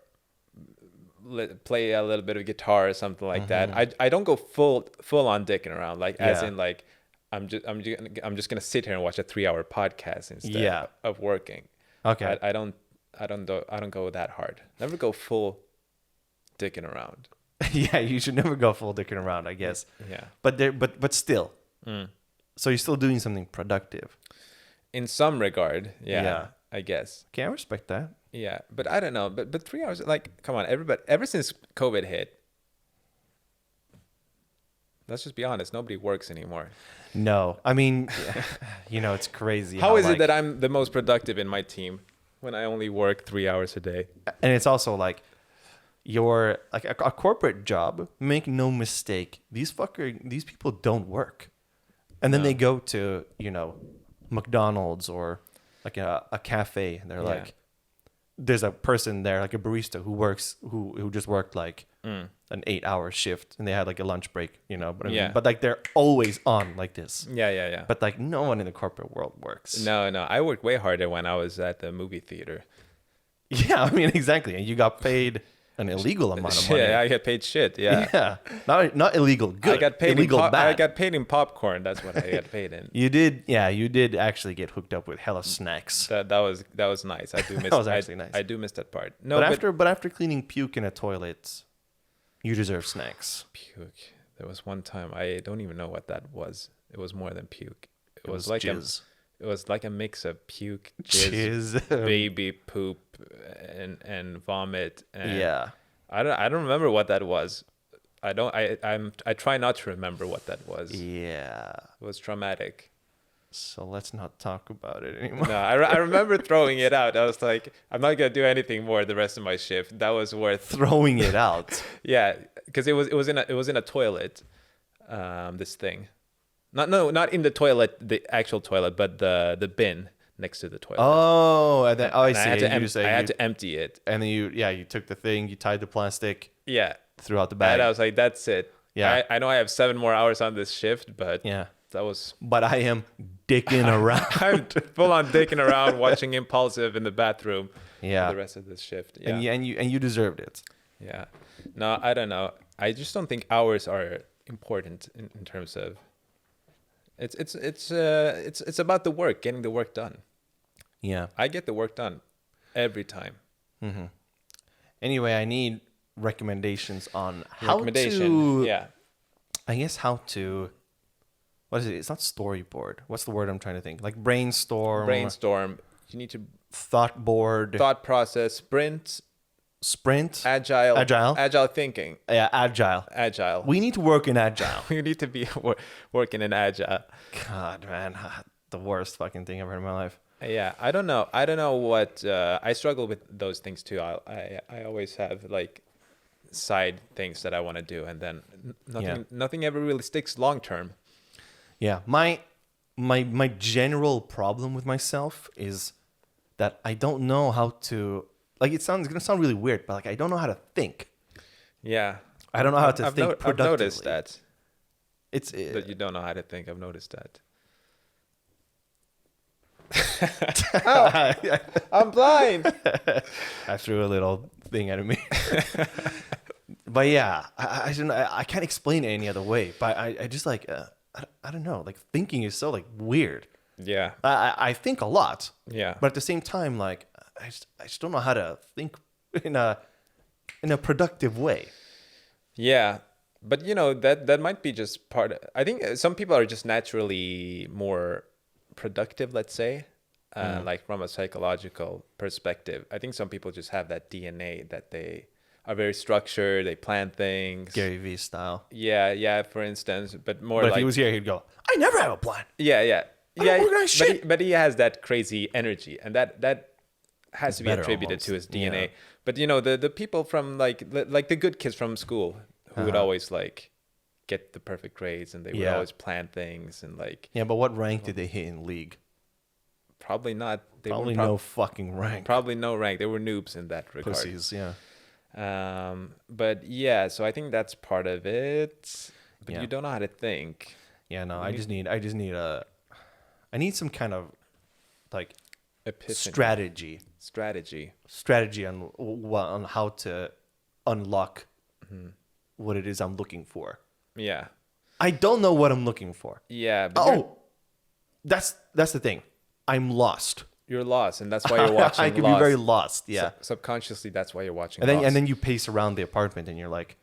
play a little bit of guitar or something like that. I don't go full on dicking around, like as in like I'm just gonna sit here and watch a 3-hour podcast instead of working. Okay. I don't go that hard. Never go full dicking around. Yeah, you should never go full dicking around, I guess. Yeah. But still. So you're still doing something productive. In some regard, yeah. I guess. Okay, I respect that. Yeah, but I don't know. But 3 hours, like, come on, everybody. Ever since COVID hit, let's just be honest, nobody works anymore. No, I mean, it's crazy. How is it that I'm the most productive in my team when I only work 3 hours a day? And it's also like you're like a corporate job. Make no mistake, these people don't work, and then they go to McDonald's or like a cafe, and they're like, there's a person there, like a barista who just worked like an 8-hour shift, and they had like a lunch break, but like they're always on like this. Yeah. But like no one in the corporate world works. No, I worked way harder when I was at the movie theater. Yeah, I mean, exactly. And you got paid an illegal amount of money. Yeah, I get paid shit. Yeah. Not illegal. Good. I got paid illegal bad. I got paid in popcorn. That's what I got paid in. You did. Yeah, you did actually get hooked up with hella snacks. That was nice. I do miss. That was actually nice. I do miss that part. No, but after cleaning puke in a toilet, you deserve snacks. Puke. There was one time, I don't even know what that was. It was more than puke. It was like jizz. It was like a mix of puke, jizz, baby poop, and vomit. And yeah. I don't remember what that was. I try not to remember what that was. Yeah. It was traumatic. So let's not talk about it anymore. No, I remember throwing it out. I was like, I'm not gonna do anything more the rest of my shift. That was worth throwing it out. Yeah, because it was in a toilet. This thing, not in the toilet, the actual toilet, but the bin next to the toilet. Oh, and then I see. I had to empty it, and then you took the thing, you tied the plastic. Yeah. Threw out the bag. And I was like, that's it. Yeah. I know I have 7 more hours on this shift, but yeah. That was. But I am dicking around. I'm full on dicking around, watching Impulsive in the bathroom. Yeah. For the rest of this shift. Yeah. And you deserved it. Yeah. No, I don't know. I just don't think hours are important in terms of. It's about the work, getting the work done. Yeah. I get the work done every time. Mm-hmm. Anyway, I need recommendations on how to. What is it? It's not storyboard. What's the word I'm trying to think? Like brainstorm. You need to thought board. Thought process. Sprint. Agile thinking. Yeah, agile. We need to work in agile. We need to be working in agile. God, man, the worst fucking thing I've heard in my life. Yeah, I don't know what I struggle with those things too. I always have like side things that I want to do, and then nothing ever really sticks long term. Yeah, my general problem with myself is that I don't know how to, like, it's gonna sound really weird, but like I don't know how to think. Yeah, I don't know how to think productively. I've noticed that. It's that you don't know how to think. I've noticed that. Oh, I'm blind. I threw a little thing at me. But yeah, I can't explain it any other way. But I just like I don't know. Like thinking is so like weird. Yeah. I think a lot. Yeah. But at the same time, like I just don't know how to think in a productive way. Yeah. But that might be just part of, I think some people are just naturally more productive, let's say, like from a psychological perspective. I think some people just have that DNA that they are very structured, they plan things. Gary Vee style. Yeah, for instance. But if he was here, he'd go, I never have a plan. Yeah. I don't organize shit. But he has that crazy energy, and that has to be attributed almost to his DNA. Yeah. But the people from like the good kids from school who would always like get the perfect grades, and they would Yeah. always plan things and like Yeah, but what rank did they hit in league? probably not. They Probably were no fucking rank. probably no rank. They were noobs in that regard. Pussies, yeah. But yeah, so I think that's part of it. But Yeah. you don't know how to think. Yeah, no, You I need some kind of like Epiphany. strategy Strategy. on how to unlock what it is I'm looking for. Yeah. I don't know what I'm looking for. Yeah. But That's the thing. I'm lost. you're lost, and that's why you're watching I could Lost. be very lost. Yeah. Subconsciously, that's why you're watching. And then Lost. you pace around the apartment and you're like,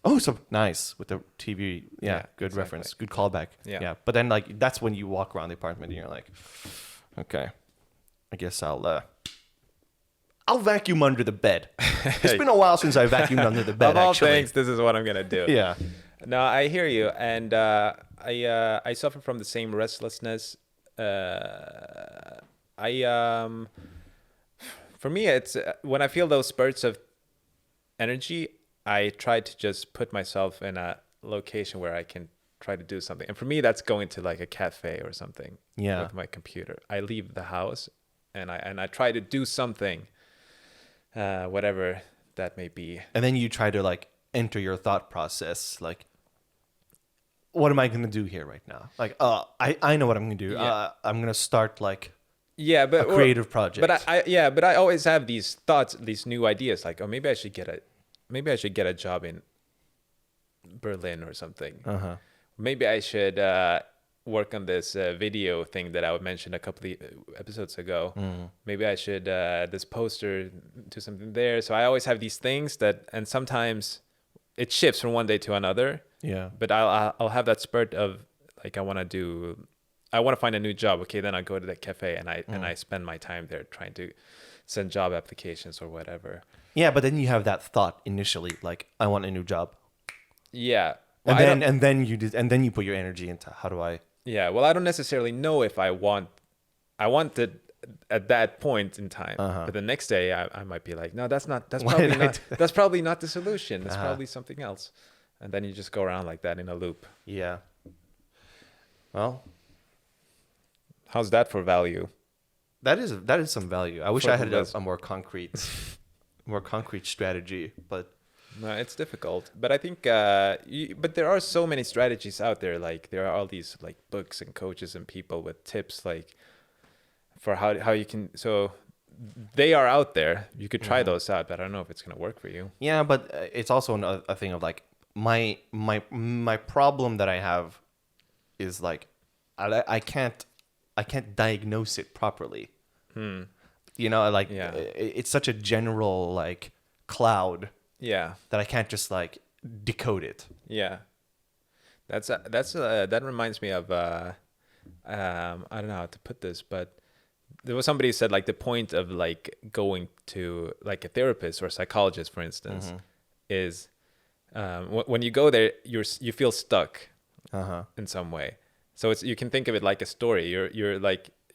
oh, so nice with the TV. Yeah, good exactly. reference, good callback. Yeah. But then like that's when you walk around the apartment and you're like, okay, I guess I'll vacuum under the bed. It's been a while since I vacuumed under the bed. Of all Actually, things, this is what I'm gonna do. yeah, No, I hear you, and I suffer from the same restlessness. For me, it's when I feel those spurts of energy, I try to just put myself in a location where I can try to do something. And for me, that's going to like a cafe or something. Yeah. With my computer, I leave the house, and I try to do something, whatever that may be. and then you try to like enter your thought process, like, what am I gonna do here right now? Like, I know what I'm gonna do. Yeah. I'm gonna start like Yeah, but a creative project. But I always have these thoughts, these new ideas, like, oh, maybe I should get a job in Berlin or something. Uh-huh. Maybe I should work on this video thing that I mentioned a couple of episodes ago. Maybe I should this poster, do something there. So I always have these things and sometimes it shifts from one day to another. Yeah. But I'll have that spurt of like I want to find a new job. Okay, then I go to that cafe and I spend my time there trying to send job applications or whatever. Yeah, but then you have that thought initially, like, I want a new job. Yeah. And Well, then you put your energy into how do I. Yeah, well, I don't necessarily know if I want it at that point in time. But the next day I might be like, no, that's probably not the solution. It's probably something else. And then you just go around like that in a loop. Yeah. Well, How's that for value? that is some value. I wish For I had this. a more concrete strategy, but No, it's difficult. But I think but there are so many strategies out there. Like there are all these like books and coaches and people with tips like for how you can, so they are out there. You could try those out, but I don't know if it's going to work for you. yeah, but it's also a thing of like my problem that I have is like I can't diagnose it properly. You know, like Yeah. it's such a general like cloud Yeah. that I can't just like decode it. Yeah. That reminds me of I don't know how to put this, but there was somebody who said like the point of like going to like a therapist or a psychologist, for instance, is when you go there, you feel stuck in some way. So you can think of it like a story.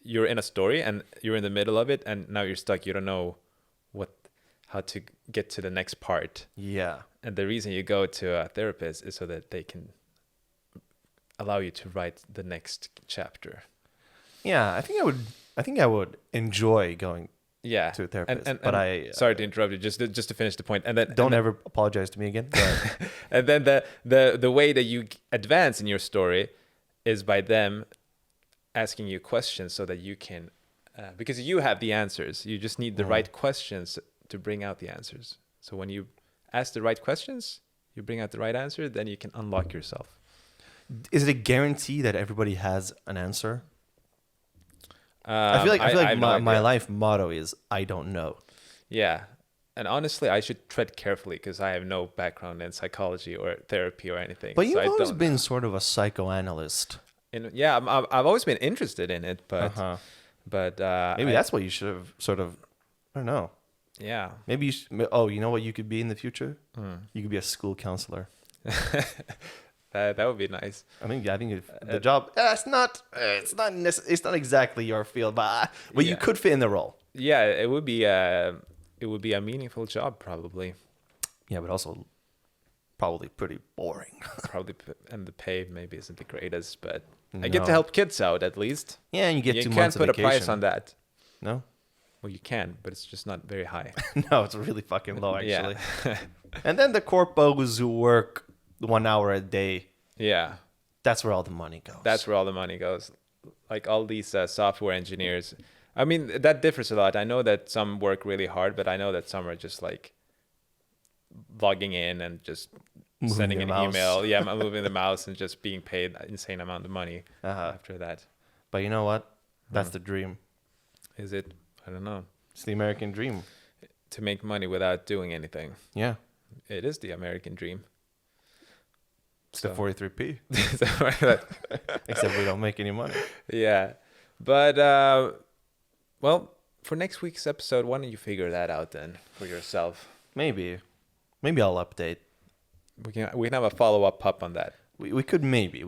You're in a story and you're in the middle of it, and now you're stuck. You don't know how to get to the next part. Yeah. And the reason you go to a therapist is so that they can allow you to write the next chapter. Yeah, I think I would enjoy going to a therapist. But I sorry to interrupt you. Just to finish the point, and then don't ever apologize to me again. And then the way that you advance in your story is by them asking you questions so that you can, because you have the answers. You just need the right questions to bring out the answers. So when you ask the right questions, you bring out the right answer, then you can unlock yourself. Is it a guarantee that everybody has an answer? I feel like my life motto is I don't know. Yeah. And honestly, I should tread carefully because I have no background in psychology or therapy or anything. But you've always been sort of a psychoanalyst. I've always been interested in it, but Maybe that's what you should have sort of, I don't know. Yeah. Maybe you know what you could be in the future? You could be a school counselor. That would be nice. I think if the job, it's not exactly your field, but you could fit in the role. Yeah, it would be a meaningful job probably. Yeah, but also probably pretty boring. Probably, and the pay maybe isn't the greatest, but I No. get to help kids out at least. Yeah, and you get You 2 can't months of put a vacation. price on that. No? Well, you can, but it's just not very high. No, it's really fucking low, actually. Yeah. And then the corpos who work 1 hour a day, Yeah. that's where all the money goes. That's where all the money goes. Like all these software engineers. I mean, that differs a lot. I know that some work really hard, but I know that some are just like logging in and just Moving sending the an mouse. email. Yeah, moving the mouse and just being paid an insane amount of money Uh-huh. after that. But you know what? That's the dream. Is it? I don't know. It's the American dream. To make money without doing anything. Yeah. It is the American dream. It's the 43p. So- Except we don't make any money. yeah. But, well, for next week's episode, why don't you figure that out then for yourself? Maybe. Maybe I'll update. We can have a follow-up pup on that. We could maybe.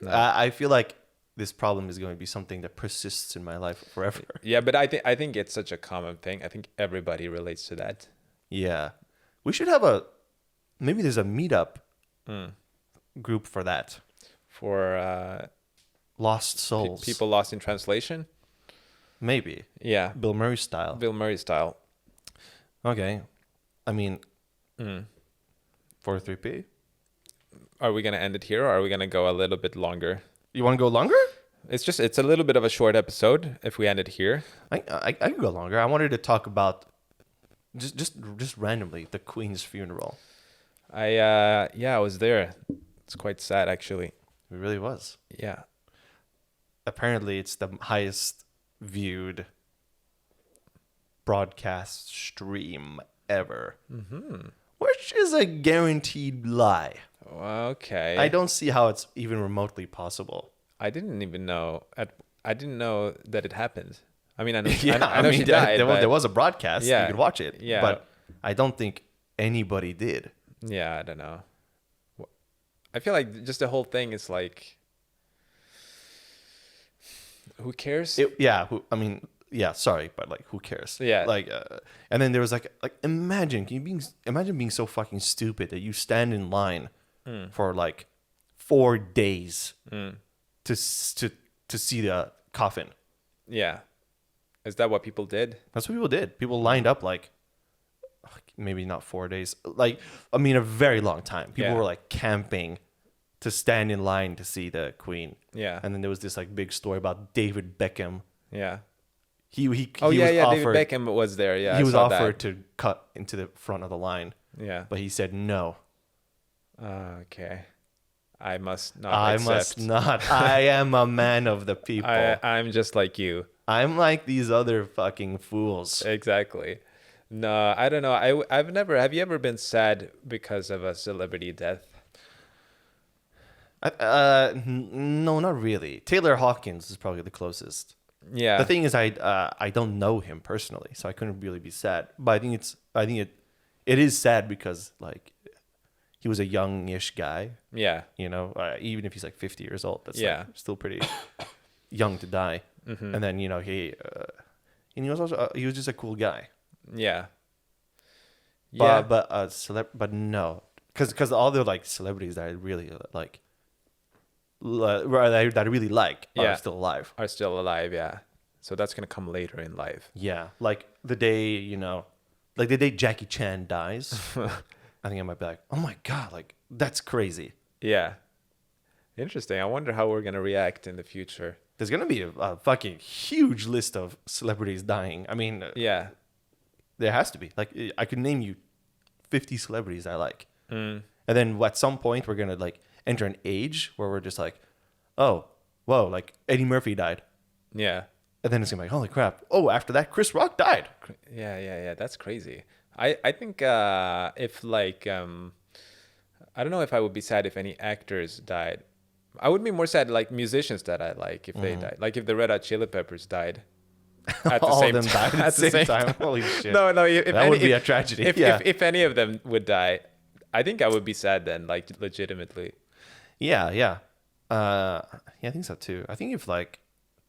No. I feel like this problem is going to be something that persists in my life forever. Yeah, but I think it's such a common thing. I think everybody relates to that. Yeah. We should have maybe there's a meetup group for that. For Lost souls. people lost in translation. Maybe. Yeah, Bill Murray style. Bill Murray style. Okay. I mean, 43p? Are we gonna end it here, or are we gonna go a little bit longer? You want to go longer? It's a little bit of a short episode if we end it here. I could go longer. I wanted to talk about just randomly the Queen's funeral. I was there. It's quite sad actually. It really was. Yeah. Apparently, it's the highest viewed broadcast stream ever, which is a guaranteed lie. Okay. I don't see how it's even remotely possible. I didn't even know. I didn't know that it happened. I mean, I know. Yeah, I know she died. there was a broadcast. Yeah, You could watch it. yeah. But I don't think anybody did. Yeah, I don't know. I feel like just the whole thing is like, who cares? Sorry, but like, who cares? Yeah. Like, and then there was like imagine being so fucking stupid that you stand in line for like 4 days to see the coffin. Yeah. Is that what people did? That's what people did. People lined up like maybe not 4 days. Like, I mean, a very long time. People Yeah. were like camping to stand in line to see the Queen. Yeah. And then there was this like big story about David Beckham. Yeah. He Oh, was yeah. offered, David Beckham was there. Yeah. he I was saw offered that. to cut into the front of the line, Yeah. but he said no. Okay. I must not I accept. must not. I am a man of the people. I'm just like you. I'm like these other fucking fools. Exactly. No, I don't know. I've never. Have you ever been sad because of a celebrity death? No, not really. Taylor Hawkins is probably the closest. Yeah. The thing is, I don't know him personally, so I couldn't really be sad. But I think it is sad because like he was a youngish guy. Yeah. You know, even if he's like 50 years old, that's Yeah. like still pretty young to die. Mm-hmm. And then and he was also he was just a cool guy. Yeah. Yeah. But no, because all the like celebrities that I really like, that I really like Yeah. are still alive. Are still alive. Yeah. So that's gonna come later in life. Yeah, like the day Jackie Chan dies, I think I might be like, oh my god, like that's crazy. Yeah. Interesting. I wonder how we're gonna react in the future. There's gonna be a fucking huge list of celebrities dying. I mean, Yeah. there has to be. Like, I could name you 50 celebrities I like, Mm. and then at some point we're gonna like enter an age where we're just like, oh, whoa, like Eddie Murphy died, Yeah. and then it's gonna be like, holy crap. Oh, after that, Chris Rock died. Yeah. That's crazy. I think if like I don't know if I would be sad if any actors died. I would be more sad like musicians that I like if they died. Like if the Red Hot Chili Peppers died. At the All same of them time. died at the same time. Holy shit. No. If that any, would be if, a tragedy. If any of them would die, I think I would be sad then, like legitimately. Yeah. I think so too. I think if like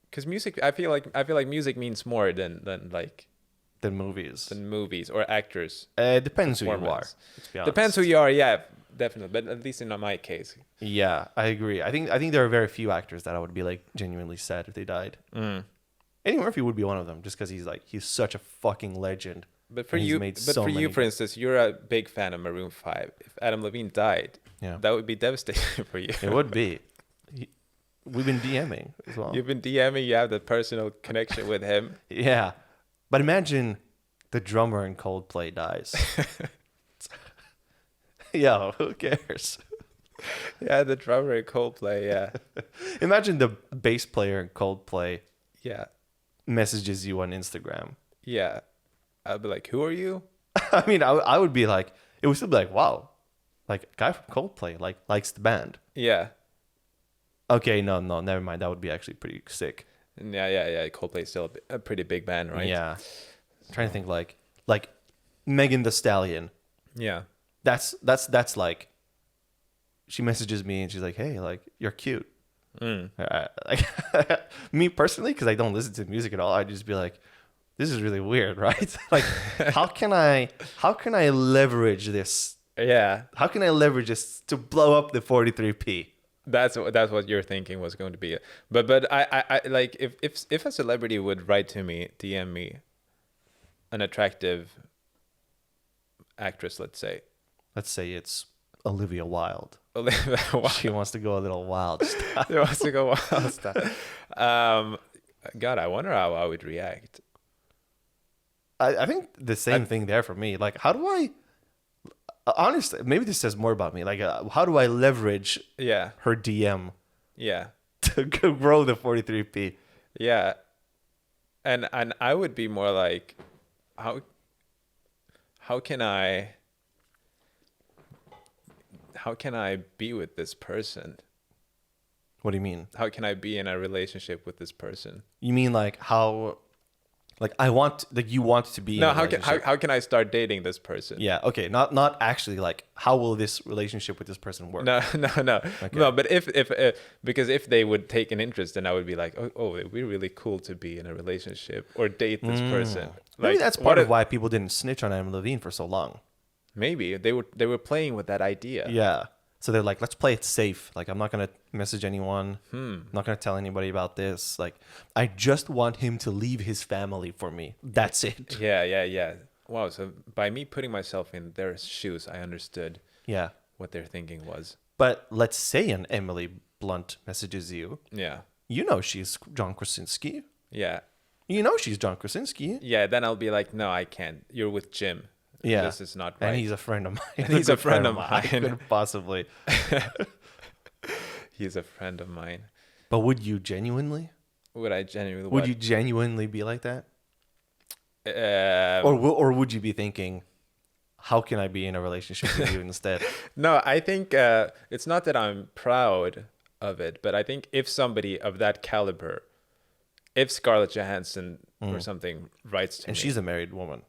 Because music, I feel like music means more than the movies, movies or actors. it depends who you are. Performance. Let's be honest. Depends who you are. Yeah, definitely. But at least in my case. Yeah, I agree. I think there are very few actors that I would be like genuinely sad if they died. Eddie Murphy would be one of them, just because he's such a fucking legend. But for and he's you, made but so for you, many- for instance, you're a big fan of Maroon 5. If Adam Levine died, Yeah. that would be devastating for you. It would be. We've been DMing as well. You've been DMing, you have that personal connection with him. Yeah, but imagine the drummer in Coldplay dies. Yo, who cares? Yeah, the drummer in Coldplay, yeah. Imagine the bass player in Coldplay Yeah. messages you on Instagram. Yeah. I'd be like, who are you? I mean, I would be like, it would still be like, wow, like a guy from Coldplay likes the band. Yeah. Okay, no, never mind. That would be actually pretty sick. Yeah. Coldplay's still a pretty big band, right? Yeah. I'm trying to think like Megan the Stallion. Yeah. That's like, she messages me and she's like, hey, like, you're cute. Like, me personally, because I don't listen to music at all, I'd just be like, this is really weird, right? Like, how can I leverage this? Yeah. How can I leverage this to blow up the 43p? That's what your thinking was going to be. But I like if a celebrity would write to me, DM me, an attractive actress, let's say. Let's say it's Olivia Wilde. Wow. She wants to go a little wild. She wants to go wild stuff. God, I wonder how I would react. I think the same thing there for me. Like, how do I? Honestly, maybe this says more about me. Like, how do I leverage Yeah. her DM Yeah. to grow the 43p? Yeah. And I would be more like, how can I be with this person? What do you mean? How can I be in a relationship with this person? You mean like how? Like you want to be? No, in a relationship. how can I start dating this person? Yeah. Okay. Not actually. Like, how will this relationship with this person work? No. Okay. No, but if because if they would take an interest, then I would be like, oh, it'd be really cool to be in a relationship or date this person. Maybe Like, that's part of why people didn't snitch on Adam Levine for so long. Maybe they were playing with that idea. Yeah. So they're like, let's play it safe. Like, I'm not going to message anyone. I'm not going to tell anybody about this. Like, I just want him to leave his family for me. That's it. Yeah. Wow. So by me putting myself in their shoes, I understood Yeah. what their thinking was. But let's say an Emily Blunt messages you. Yeah. You know she's John Krasinski. Yeah. You know she's John Krasinski. Yeah. Then I'll be like, no, I can't. You're with Jim. Yeah. This is not right. And he's a friend of mine. And he's a good friend of I mine. couldn't possibly. He's a friend of mine. But would you genuinely? Would I genuinely? Would you genuinely be like that? Uh, Or would you be thinking, how can I be in a relationship with you instead? No, I think it's not that I'm proud of it, but I think if somebody of that caliber, if Scarlett Johansson or something writes to And me, she's a married woman.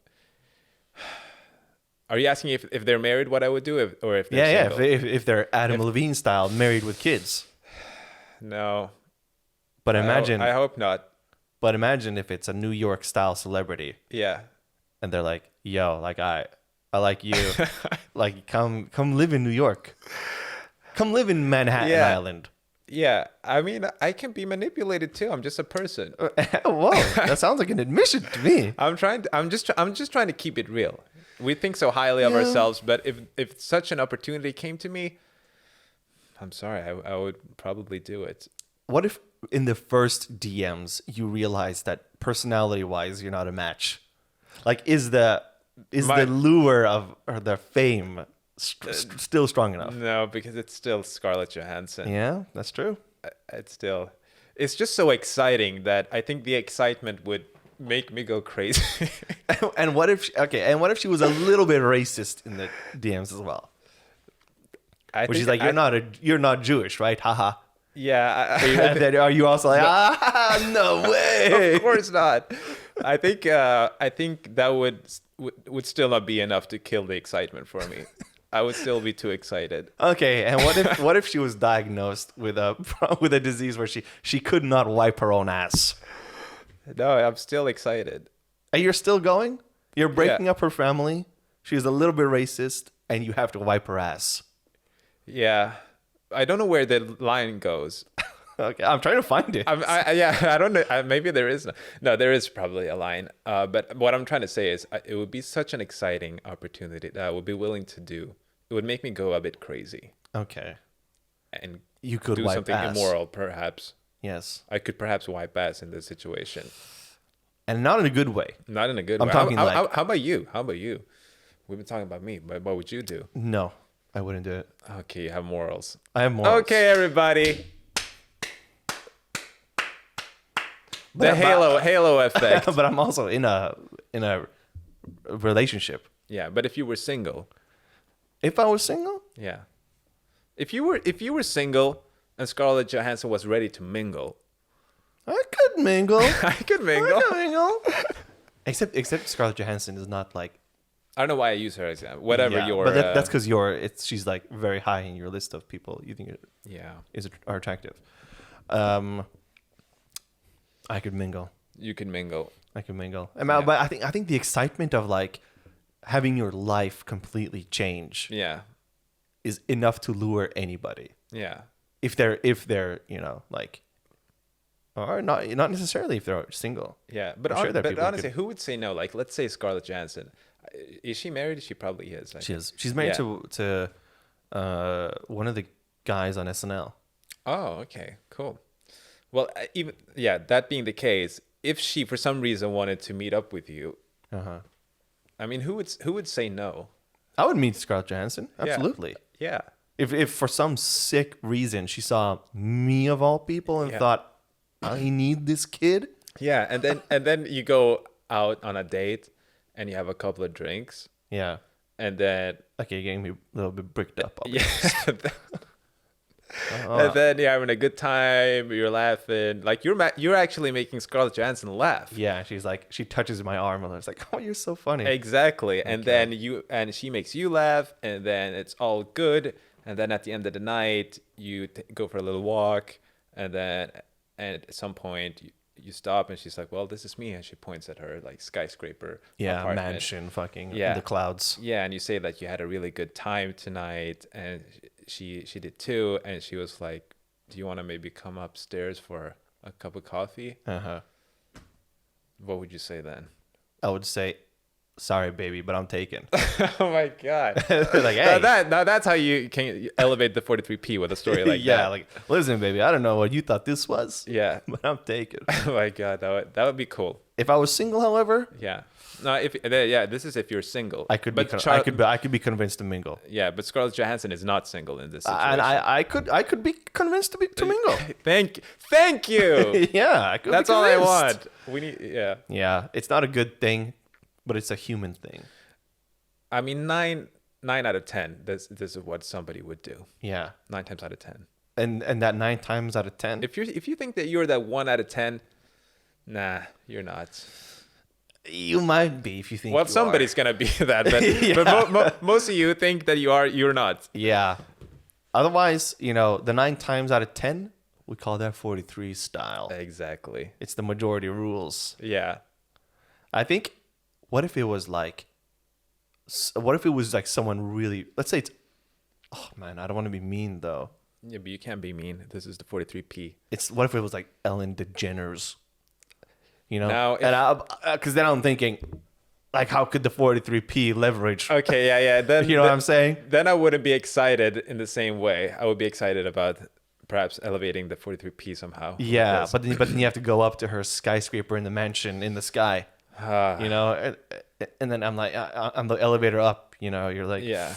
are you asking if they're married, what I would do, or if they're Yeah. single? If they're Adam Levine style, married with kids. No, But imagine, I hope not. but imagine if it's a New York style celebrity, Yeah, and they're like, "Yo, like I like you, like come live in New York, come live in Manhattan Yeah. Island." yeah. I mean, I can be manipulated too. I'm just a person. Whoa, that sounds like an admission to me. I'm just trying to keep it real. We think so highly of Yeah. ourselves, but if such an opportunity came to me, I'm sorry, I would probably do it. What if in the first DMs you realize that personality-wise you're not a match? Like, is the lure of or the fame still strong enough? No, because it's still Scarlett Johansson. Yeah, that's true. It's just so exciting that I think the excitement would make me go crazy. And what if she was a little bit racist in the DMs as well? Where she's like, you're not Jewish, right? Haha. Yeah. And then are you also like, no way? Of course not. I think that would still not be enough to kill the excitement for me. I would still be too excited. Okay, and what if she was diagnosed with a disease where she could not wipe her own ass? No, I'm still excited. And you're still going? You're breaking up her family. She's a little bit racist, and you have to wipe her ass. Yeah. I don't know where the line goes. Okay, I'm trying to find it. Yeah, I don't know. Maybe there is. No, there is probably a line. But what I'm trying to say is it would be such an exciting opportunity that I would be willing to do. It would make me go a bit crazy Okay. and You could do wipe something ass. immoral, perhaps. Yes. I could perhaps wipe ass in this situation. And not in a good way. Not in a good I'm way. talking like- How about you? How about you? We've been talking about me, but what would you do? No, I wouldn't do it. Okay, you have morals. I have more. Okay, everybody. But The I'm- halo effect. But I'm also in a relationship. Yeah, but if you were single, If I was single, yeah. If you were single and Scarlett Johansson was ready to mingle, I could mingle. I could mingle. I could mingle. Except Scarlett Johansson is not like. I don't know why I use her example. Whatever Yeah, your but that's because she's like very high in your list of people you think yeah, are attractive. I could mingle. you can mingle. I could mingle. Yeah. But I think the excitement of like having your life completely change Yeah, is enough to lure anybody. yeah, If they're like, or not necessarily if they're single. yeah. But, I'm sure there are but people who honestly, could- who would say no? Like, let's say Scarlett Johansson. Is she married? She probably is. Like, She's married Yeah. to one of the guys on SNL. Oh, okay, cool. Well, that being the case, if she for some reason wanted to meet up with you, I mean, who would say no? I would meet Scarlett Johansson. Yeah. Absolutely. Yeah, If for some sick reason she saw me of all people and Yeah. thought, I need this kid. yeah, and then you go out on a date and you have a couple of drinks, Yeah. and then Okay, you're getting me a little bit bricked up. I'll be yeah. Oh. And then you're having a good time, you're laughing, like you're actually making Scarlett Johansson laugh. Yeah, she's like, she touches my arm and I was like, oh, you're so funny. Exactly. And then she makes you laugh, and then it's all good. And then at the end of the night, you go for a little walk, and at some point you stop, and she's like, well, this is me. And she points at her like skyscraper Yeah, apartment. mansion fucking Yeah. in the clouds. Yeah, and you say that you had a really good time tonight, and she did too, and she was like, do you want to maybe come upstairs for a cup of coffee? Uh-huh. What would you say then? I would say, sorry, baby, but I'm taken. Oh my god. Like, hey. Now that's how you can elevate the 43P with a story like yeah, that. like, listen, baby, I don't know what you thought this was, Yeah. but I'm taken. Oh my god, that would be cool. If I was single, however, Yeah. No, this is if you're single. I could But I could be convinced to mingle. Yeah, but Scarlett Johansson is not single in this situation. And I could be convinced to mingle. Thank you. Yeah, I could That's be all I convinced. want. We need Yeah, it's not a good thing, but it's a human thing. I mean, 9 out of 10. This is what somebody would do. Yeah, 9 times out of 10. and that 9 times out of 10. If you think that you're that 1 out of 10, nah, you're not. You might be if you think. Well, you somebody's gonna be that, but, Yeah. but most of you think that you're not. are. Yeah. Otherwise, the 9 times out of 10, we call that 43 style. Exactly. It's the majority rules. Yeah. I think. What if it was like someone really? Let's say it's. Oh man, I don't want to be mean though. Yeah, but you can't be mean. This is the 43P. What if it was like Ellen DeGeneres? Now, if- and because then I'm thinking, like, how could the 43P leverage? Okay, yeah. Then You know what I'm saying? Then I wouldn't be excited in the same way. I would be excited about perhaps elevating the 43P somehow. Yeah, Because- but then you have to go up to her skyscraper in the mansion in the sky. And then I'm like, I'm the elevator up. You're like, yeah.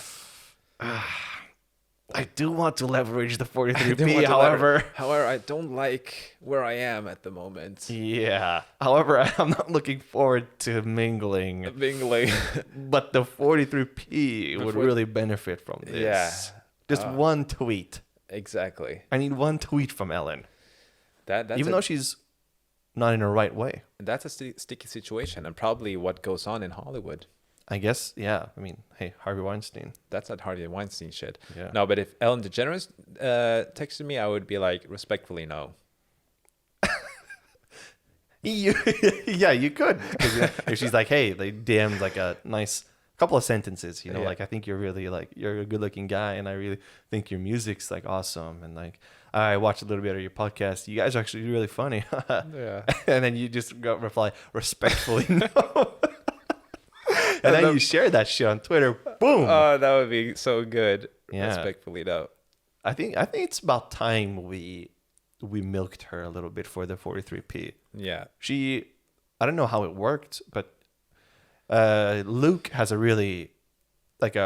I do want to leverage the I don't 43P. want to However, however, I don't like where I am at the moment. yeah. However, I'm not looking forward to mingling. Being like, But the 43P would really benefit from this. Yeah. Just one tweet. exactly. I need one tweet from Ellen. That's Even though she's not in her right way. that's a sticky situation, and probably what goes on in Hollywood. I guess, yeah. I mean, hey, Harvey Weinstein. That's not Harvey Weinstein shit. Yeah. No, but if Ellen DeGeneres texted me, I would be like, respectfully, no. Yeah, you could. 'Cause if she's like, hey, they DM'd like a nice couple of sentences, you know, Yeah. like I think you're really like you're a good looking guy, and I really think your music's like awesome, and like I watched a little bit of your podcast. You guys are actually really funny. Yeah. And then you just go reply respectfully no. And then you share that shit on Twitter. Boom. Oh, that would be so good. Yeah. Respectfully, though. I think it's about time we milked her a little bit for the 43p. Yeah. I don't know how it worked, but Luke has a really like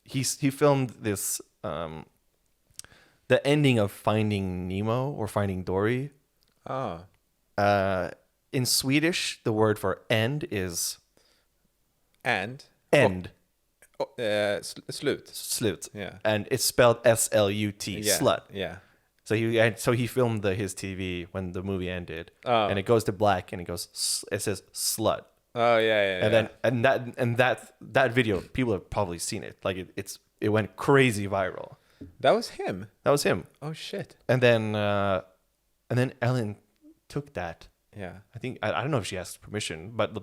he filmed this the ending of Finding Nemo or Finding Dory. Oh. In Swedish, the word for end is And? end. Slut. Slut. Yeah. And it's spelled SLUT, Yeah. slut. Yeah. So he filmed his TV when the movie ended, Oh. and it goes to black, and it says slut, Oh, yeah. and then that video, people have probably seen it. Like it went crazy viral. That was him. That was him. Oh, shit. And then Ellen took that. Yeah. I think I don't know if she asked permission, but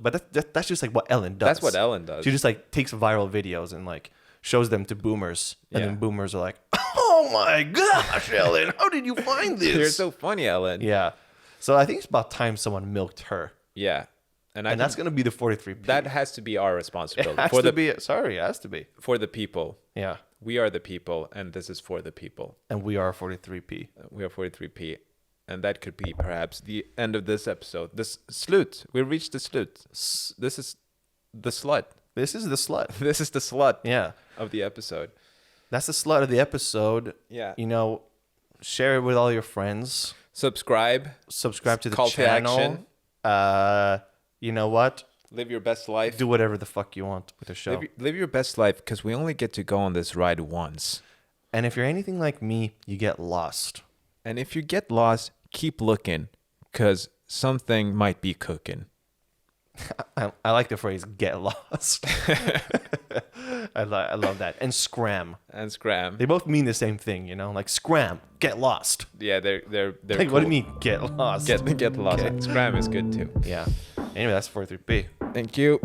that's just like what Ellen does. That's what Ellen does. She just like takes viral videos and like shows them to boomers, and Yeah. then boomers are like, "Oh my gosh, Ellen, how did you find this?" You're so funny, Ellen. Yeah. So I think it's about time someone milked her, Yeah. And that's gonna be the 43p. that has to be our it responsibility has to be. Sorry, it has to be. for the people. Yeah. We are the people, and this is for the people. And we are 43p. We are 43p, and that could be perhaps the end of this episode. This slut. We reached the slut. This is the slut. This is the slut. This is the slut Yeah. of the episode. That's the slut of the episode. Yeah. You know, share it with all your friends. Subscribe. Subscribe to the Call to channel. action. You know what? Live your best life. Do whatever the fuck you want with the show. Live your best life, because we only get to go on this ride once. And if you're anything like me, you get lost. And if you get lost, keep looking, because something might be cooking. I like the phrase "get lost." I love that. And scram. And scram. They both mean the same thing, you know. Like scram, get lost. Yeah, they're Like, cool. what do you mean get lost? Get lost. Okay. Scram is good too. Yeah. Anyway, that's 43p. Thank you.